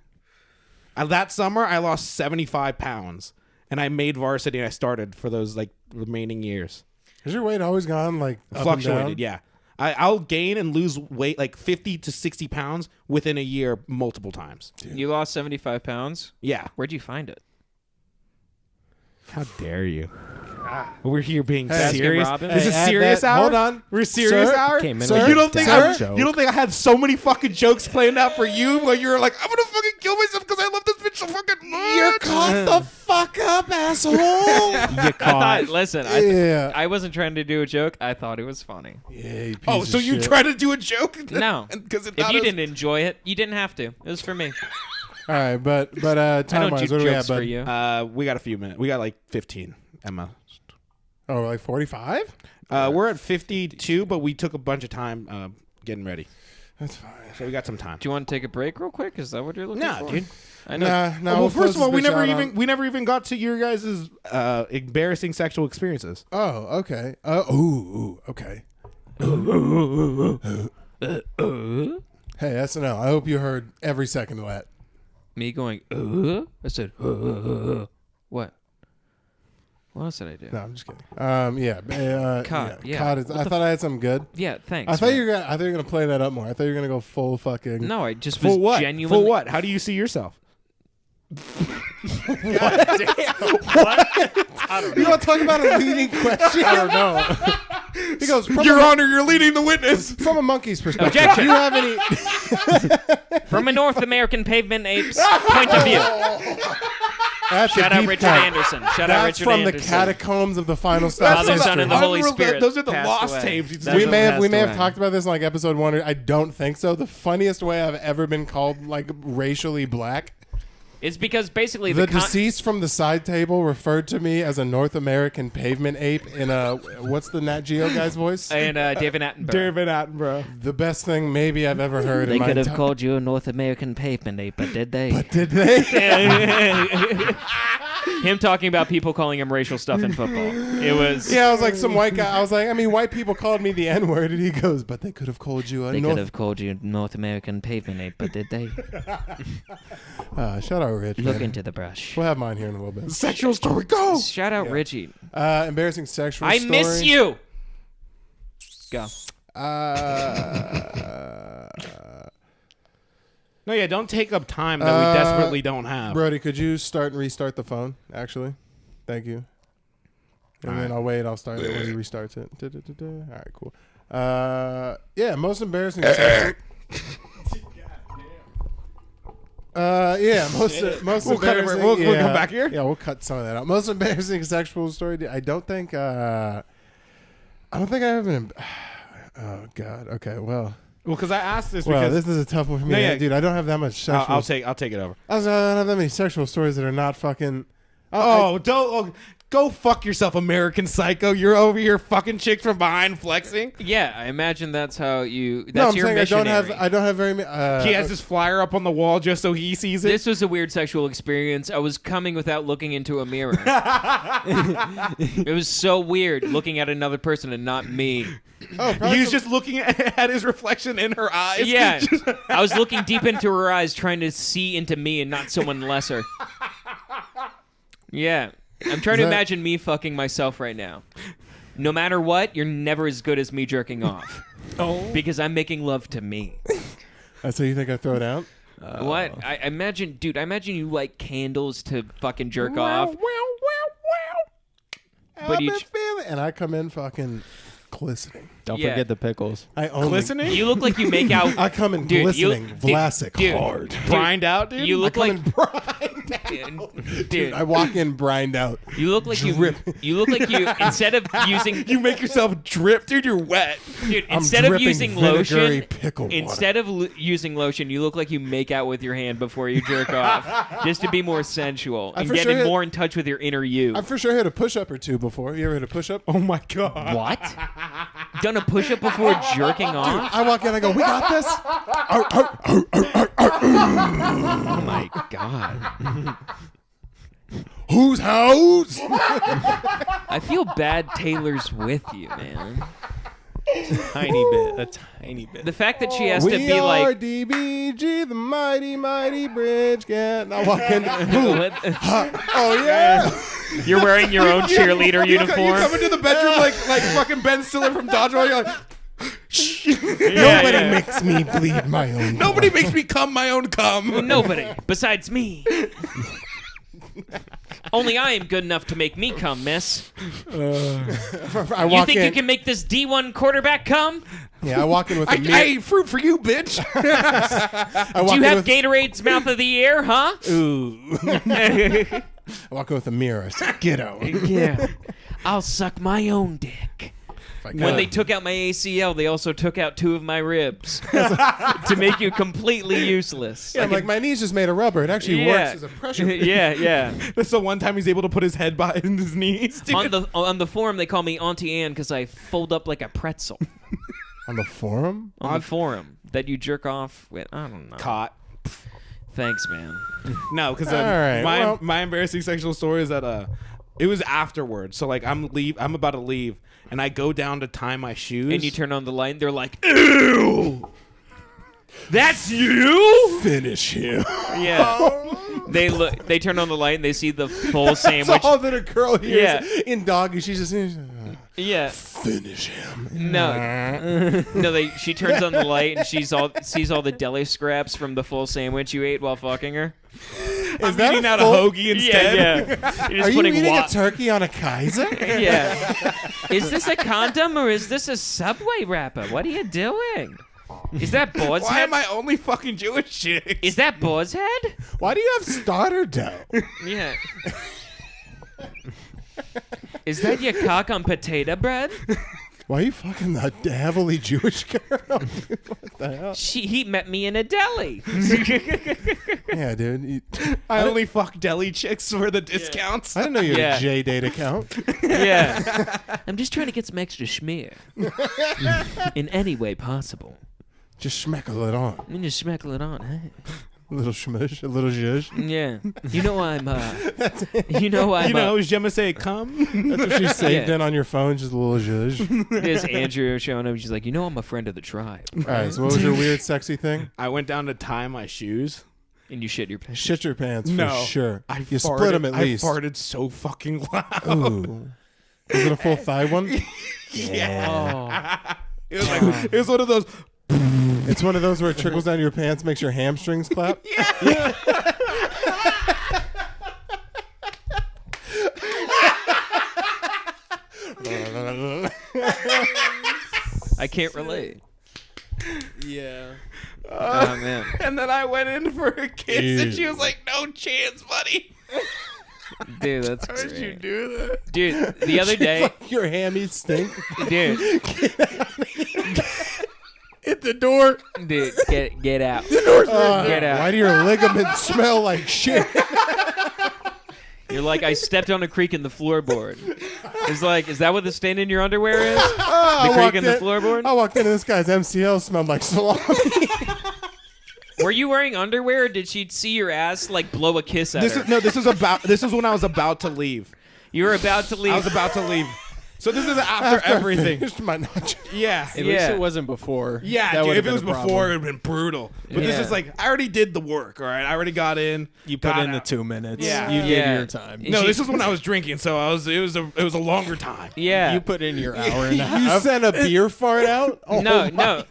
That summer, I lost 75 pounds, and I made varsity, and I started for those like remaining years.
Has your weight always gone like up
fluctuated?
And down?
Yeah, I'll gain and lose weight like 50 to 60 pounds within a year, multiple times.
Dude. You lost 75 pounds?
Yeah.
Where'd you find it?
How dare you? We're here being
Baskin
serious.
Robbins?
This is serious hour.
Hold on.
We're serious
Sir?
hour.
Sir?
You don't think
Sir?
I had so many fucking jokes planned out for you where you're like, I'm gonna fucking kill myself because I love this bitch so fucking much.
You're caught the fuck up, asshole.
Listen, I wasn't trying to do a joke. I thought it was funny.
Yeah,
so you tried to do a joke?
No. If you didn't enjoy it, you didn't have to. It was for me.
All right, but time wise, what do we have?
For you.
We got a few minutes. We got like 15. Emma.
Oh, like 45?
We're at 52, but we took a bunch of time getting ready.
That's fine.
So we got some time.
Do you want to take a break real quick? Is that what you're looking for?
Nah, dude.
I know.
No.
Well, first of all, we never even got to your guys' embarrassing sexual experiences.
Oh, okay. Okay. Hey, SNL. I hope you heard every second of that.
Me going, I said, what? What else did I do?
No, I'm just kidding. Yeah.
Cod, yeah.
Cod is, I thought I had some good.
Yeah, thanks.
I thought you were gonna play that up more. I thought you were gonna go full fucking.
No, I just was genuinely.
For what? How do you see yourself?
What?
I don't know. You want to talk about a leading question? I don't know. He goes,
Your Honor, you're leading the witness.
From a monkey's perspective,
Objection.
do you have any?
From a North American pavement ape's point of view. Shout out Richard Anderson.
That's from the catacombs of the final stop.
Father, Son, and the Holy Spirit.
Those are the
passed
lost
away.
tapes.
We may have talked about this in like episode 1. I don't think so. The funniest way I've ever been called like racially black.
It's because basically
the deceased from the side table referred to me as a North American pavement ape in a what's the Nat Geo guy's voice?
And David Attenborough.
David Attenborough.
The best thing maybe I've ever heard.
They could have called you a North American pavement ape, but did they?
But did they?
him talking about people calling him racial stuff in football. It was.
Yeah, I was like some white guy. I was like, I mean, white people called me the N-word, and he goes, but they could have called you a
They
North.
could have called you North American Pavement Ape, but did they?
Shout out Rich.
Look
man.
into the brush.
We'll have mine here in a little bit.
Sexual story, go.
Shout out Richie.
Embarrassing sexual
I
story.
miss you. Go.
No, yeah, don't take up time that we desperately don't have.
Brody, could you start and restart the phone, actually? Thank you. And then I'll wait. I'll start it when he restarts it. All right, cool. Yeah, most embarrassing sexual... most
We'll cut it.
embarrassing...
We'll come back here?
Yeah, we'll cut some of that out. Most embarrassing sexual story... I don't think I have an... Oh, God. Okay, well...
Well, because I asked this
Well,
because
this is a tough one for me.
No, yeah.
Dude, I don't have that much sexual...
I'll take it over.
I don't have that many sexual stories that are not fucking...
Go fuck yourself, American Psycho. You're over here fucking chicks from behind flexing.
Yeah, I imagine that's how you. That's
No, I'm
your
saying
missionary.
I don't have very many...
He has this flyer up on the wall just so he sees it.
This was a weird sexual experience. I was coming without looking into a mirror. It was so weird looking at another person and not me.
probably
He was just looking at his reflection in her eyes.
Yeah, I was looking deep into her eyes, trying to see into me and not someone lesser. Yeah, I'm trying to imagine me fucking myself right now. No matter what, you're never as good as me jerking off. Because I'm making love to me.
That's how you think I throw it out?
What? I imagine you light candles to fucking jerk off. But you
And I come in fucking glistening.
Don't
Yeah.
forget the pickles.
I only...
Glistening?
You look like you make out.
I come in
Dude,
glistening,
dude,
Vlasic, hard.
Brined out, dude?
You look
I
like
come in brined
dude.
I walk in brined out.
You look like
Drip.
you look like you instead of using
You make yourself drip, dude. You're wet.
dude
I'm
instead of
dripping
using
vinegary
lotion
pickle water.
instead of using lotion you look like you make out with your hand before you jerk off just to be more sensual and
for
get
sure hit-
more in touch with your inner you.
I've for sure hit a push-up or two before. You ever hit a push-up?
Oh my god.
What? Done a push-up before jerking off?
I walk in, I go, we got this?
Oh my god.
Whose house?
I feel bad Taylor's with you, man.
A tiny bit.
The fact that she has to
We
be
are
like
DBG, the mighty, mighty bridge cat. I walk in.
what-
Oh, yeah.
you're wearing your own cheerleader
You
uniform.
come into the bedroom like fucking Ben Stiller from Dodgeball. You're like,
Nobody
yeah.
makes me bleed my own.
nobody makes me cum my own cum.
Nobody besides me. Only I am good enough to make me come, miss.
I
You
walk
think
in.
you can make this D1 quarterback come?
Yeah, I walk in with a
I
mirror.
ate fruit for you, bitch.
I walk
Do you
in
have
with,
Gatorade's mouth of the year, huh?
Ooh. I walk in with a mirror. I say, get out.
Yeah. I'll suck my own dick. When they took out my ACL, they also took out 2 of my ribs to make you completely useless.
Yeah, I'm like, my knee's just made of rubber. It actually works as a pressure.
yeah.
That's the one time he's able to put his head behind his knees. Dude.
On the forum, they call me Auntie Anne because I fold up like a pretzel.
On the forum?
On the forum that you jerk off with. I don't know.
Caught.
Thanks, man.
No, because
All right, well-
my embarrassing sexual story is that it was afterwards. So like I'm about to leave, and I go down to tie my shoes.
And you turn on the light, and they're like, "Ew, that's you."
Finish him.
Yeah. They turn on the light and they see the full sandwich.
That's all that a girl hears
Yeah.
in doggy. She's just
Yeah.
finish him.
No. She turns on the light and sees all the deli scraps from the full sandwich you ate while fucking her.
Is that
eating
a
out
full-
a hoagie instead.
Yeah. You're just
Are you
putting
eating a turkey on a Kaiser?
Yeah. Is this a condom or is this a Subway wrapper? What are you doing? Is that boar's
Why
head?
am I only fucking Jewish chicks?
Is that boar's head?
Why do you have starter dough?
Yeah. Is that your cock on potato bread?
Why are you fucking that heavily Jewish girl? What the hell?
He met me in a deli.
Yeah, dude.
I only fuck deli chicks for the discounts.
I didn't know you had
Yeah.
a J-Date account.
Yeah. I'm just trying to get some extra schmear. In any way possible.
Just schmeckle it on.
And just schmeckle it on, hey?
A little shmush, a little zhuzh.
Yeah. You know I'm you know I'm
je me say come.
That's what she saved
Yeah.
in on your phone, just a little zhuzh.
there's Andrew showing up. She's like, you know I'm a friend of the tribe.
All right, so what was your weird, sexy thing?
I went down to tie my shoes.
And you shit your pants.
Shit your pants for
No,
sure. You
farted,
split them at least.
I farted so fucking loud.
Ooh. Was it a full thigh one?
Oh.
It was like it was one of those.
It's one of those where it trickles down your pants, makes your hamstrings clap.
I can't relate.
Yeah.
Oh man.
And then I went in for a kiss, and she
Ew.
was like, "No chance, buddy."
Dude, that's
How did you
great.
do that?
Dude, the other day,
Your hammies stink.
dude,
Hit the door.
dude, get out.
Get
out.
Why do your ligaments smell like shit?
You're like, I stepped on a creak in the floorboard. It's like, is that what the stain in your underwear is?
I
The creak
walked
in the
in-
floorboard?
I walked into this guy's MCL, smelled like salami.
Were you wearing underwear, or did she see your ass like blow a kiss at her?
This is when I was about to leave.
You were about to leave.
I was about to leave. So this is after
I
everything.
finished my nacho.
Yeah.
At
Yeah.
least it wasn't before.
Yeah,
That
dude,
would've
if it
been
was
a
before,
problem.
it would have been brutal. But this
Yeah.
is like, I already did the work, all right? I already got in.
You put
got
in the
out.
2 minutes.
Yeah.
You did
Yeah.
your time.
Yeah.
No,
She-
this is when I was drinking, so it was a longer time.
Yeah.
You put in your hour and a
You
half.
sent a beer fart out? Oh,
no,
my
no.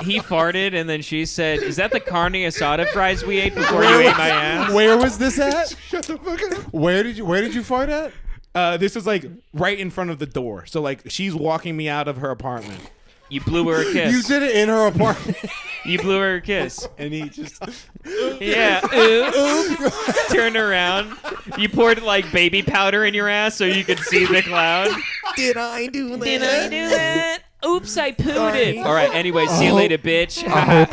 He farted, and then she said, "Is that the carne asada fries we ate before you ate my ass?"
Where was this at?
Shut the fuck up.
Where did you fart at?
This is like right in front of the door. So like she's walking me out of her apartment.
You blew her a kiss.
You did it in her apartment.
You blew her a kiss.
And he just.
Yeah. Oops. Turn around. You poured like baby powder in your ass so you could see the cloud.
Did I do that?
Did I do that? Oops, I pooed it. All right. Anyway, see you later, bitch.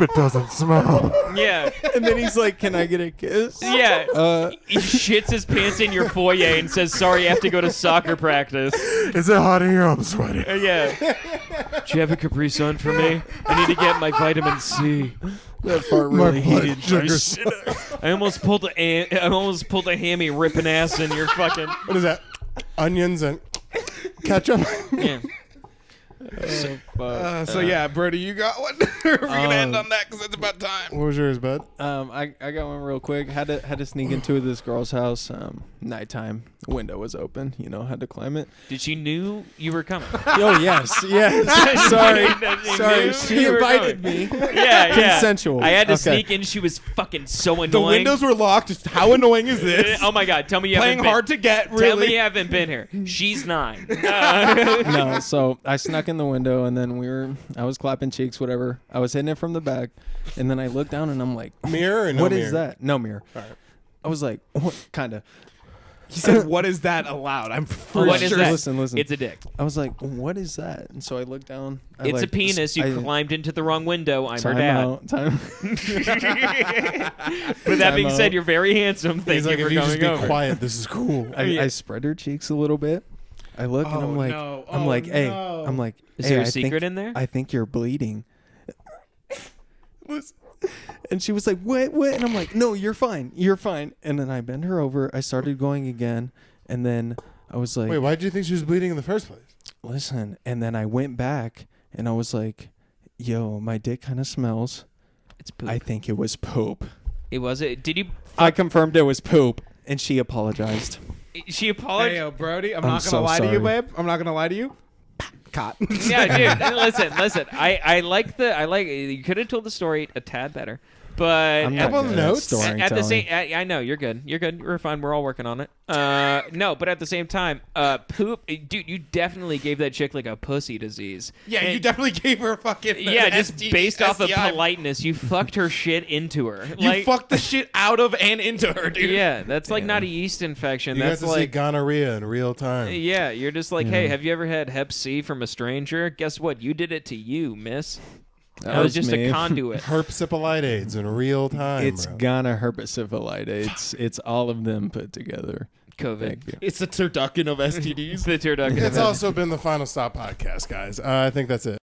it doesn't smell.
Yeah.
And then he's like, "Can I get a kiss?"
Yeah. He shits his pants in your foyer and says, "Sorry, I have to go to soccer practice."
Is it hot in here? I'm sweating.
Yeah. Do you have a Capri Sun for me? I need to get my vitamin C.
That part
My
really
blood
heated.
sugar's-
I almost pulled a hammy ripping ass in your fucking.
What is that? Onions and ketchup?
Yeah.
So yeah, Brody, you got one. We're gonna end on that because it's about time.
What was yours, bud?
I got one real quick. Had to sneak into this girl's house. Nighttime. Window was open. You know, had to climb it.
Did she knew you were coming?
Oh yes. Sorry. She
You were
invited
going.
me.
Yeah.
Consensual.
I had to
Okay.
sneak in. She was fucking so annoying.
The windows were locked. Just how annoying is this?
Oh my god! Tell me you
Playing
haven't been.
hard to get.
Tell me
Really?
you haven't been here. She's 9.
No, so I snuck in the window and then I was clapping cheeks, whatever. I was hitting it from the back, and then I looked down and I'm like,
Mirror or no
"What
mirror?
is that?" No mirror.
All right.
I was like, "What kind of?"
He said, "What is that allowed?" I'm
What is
sure.
that?
Listen.
It's a dick.
I was like, "What is that?" And so I looked down.
It's a penis. You climbed into the wrong window. I'm her
Time
dad.
out. Time.
But that being
Time
said,
out.
you're very handsome. Thank
He's
you
like,
for
if you just
coming
be
over.
quiet, this is cool.
I spread her cheeks a little bit. I look and
Oh,
I'm like,
no.
I'm
Oh,
like, hey,
no.
I'm like,
Is
hey,
there a
I
secret
think,
in there?
I think you're bleeding. And she was like, what? And I'm like, no, you're fine. You're fine. And then I bent her over. I started going again. And then I was like,
Wait, why did you think she was bleeding in the first place?
listen. And then I went back and I was like, yo, my dick kind of smells.
It's poop.
I think it was poop.
It was it. Did you?
I confirmed it was poop. And she apologized.
She apologized.
Hey, yo, Brody, I'm
I'm
not gonna
so
lie to you,
sorry.
babe. I'm not gonna lie to you. Caught.
Yeah, dude. Listen. I like you could have told the story a tad better, but
I'm
at,
not good at
notes?
storytelling.
at the same, I know you're good. You're fine. We're all working on it. No, but at the same time, poop, dude. You definitely gave that chick like a pussy disease.
Yeah, you
And-
definitely gave her a fucking
Yeah, just
STD,
based off of
STI.
politeness, you fucked her shit into her.
You
Like,
fucked the shit out of and into her, dude.
yeah, that's like not a yeast infection.
You got
That's
to see
like
gonorrhea in real time.
yeah, you're just like, hey, have you ever had Hep C from a stranger? Guess what? You did it to you, miss. That was just
me.
a conduit.
Herpesipilite AIDS in real time.
It's
bro.
Ghana herpesipilite. It's all of them put together.
COVID.
Thank you.
It's the turducken of STDs.
The turducken.
It's also been the Final Stop podcast, guys. I think that's it.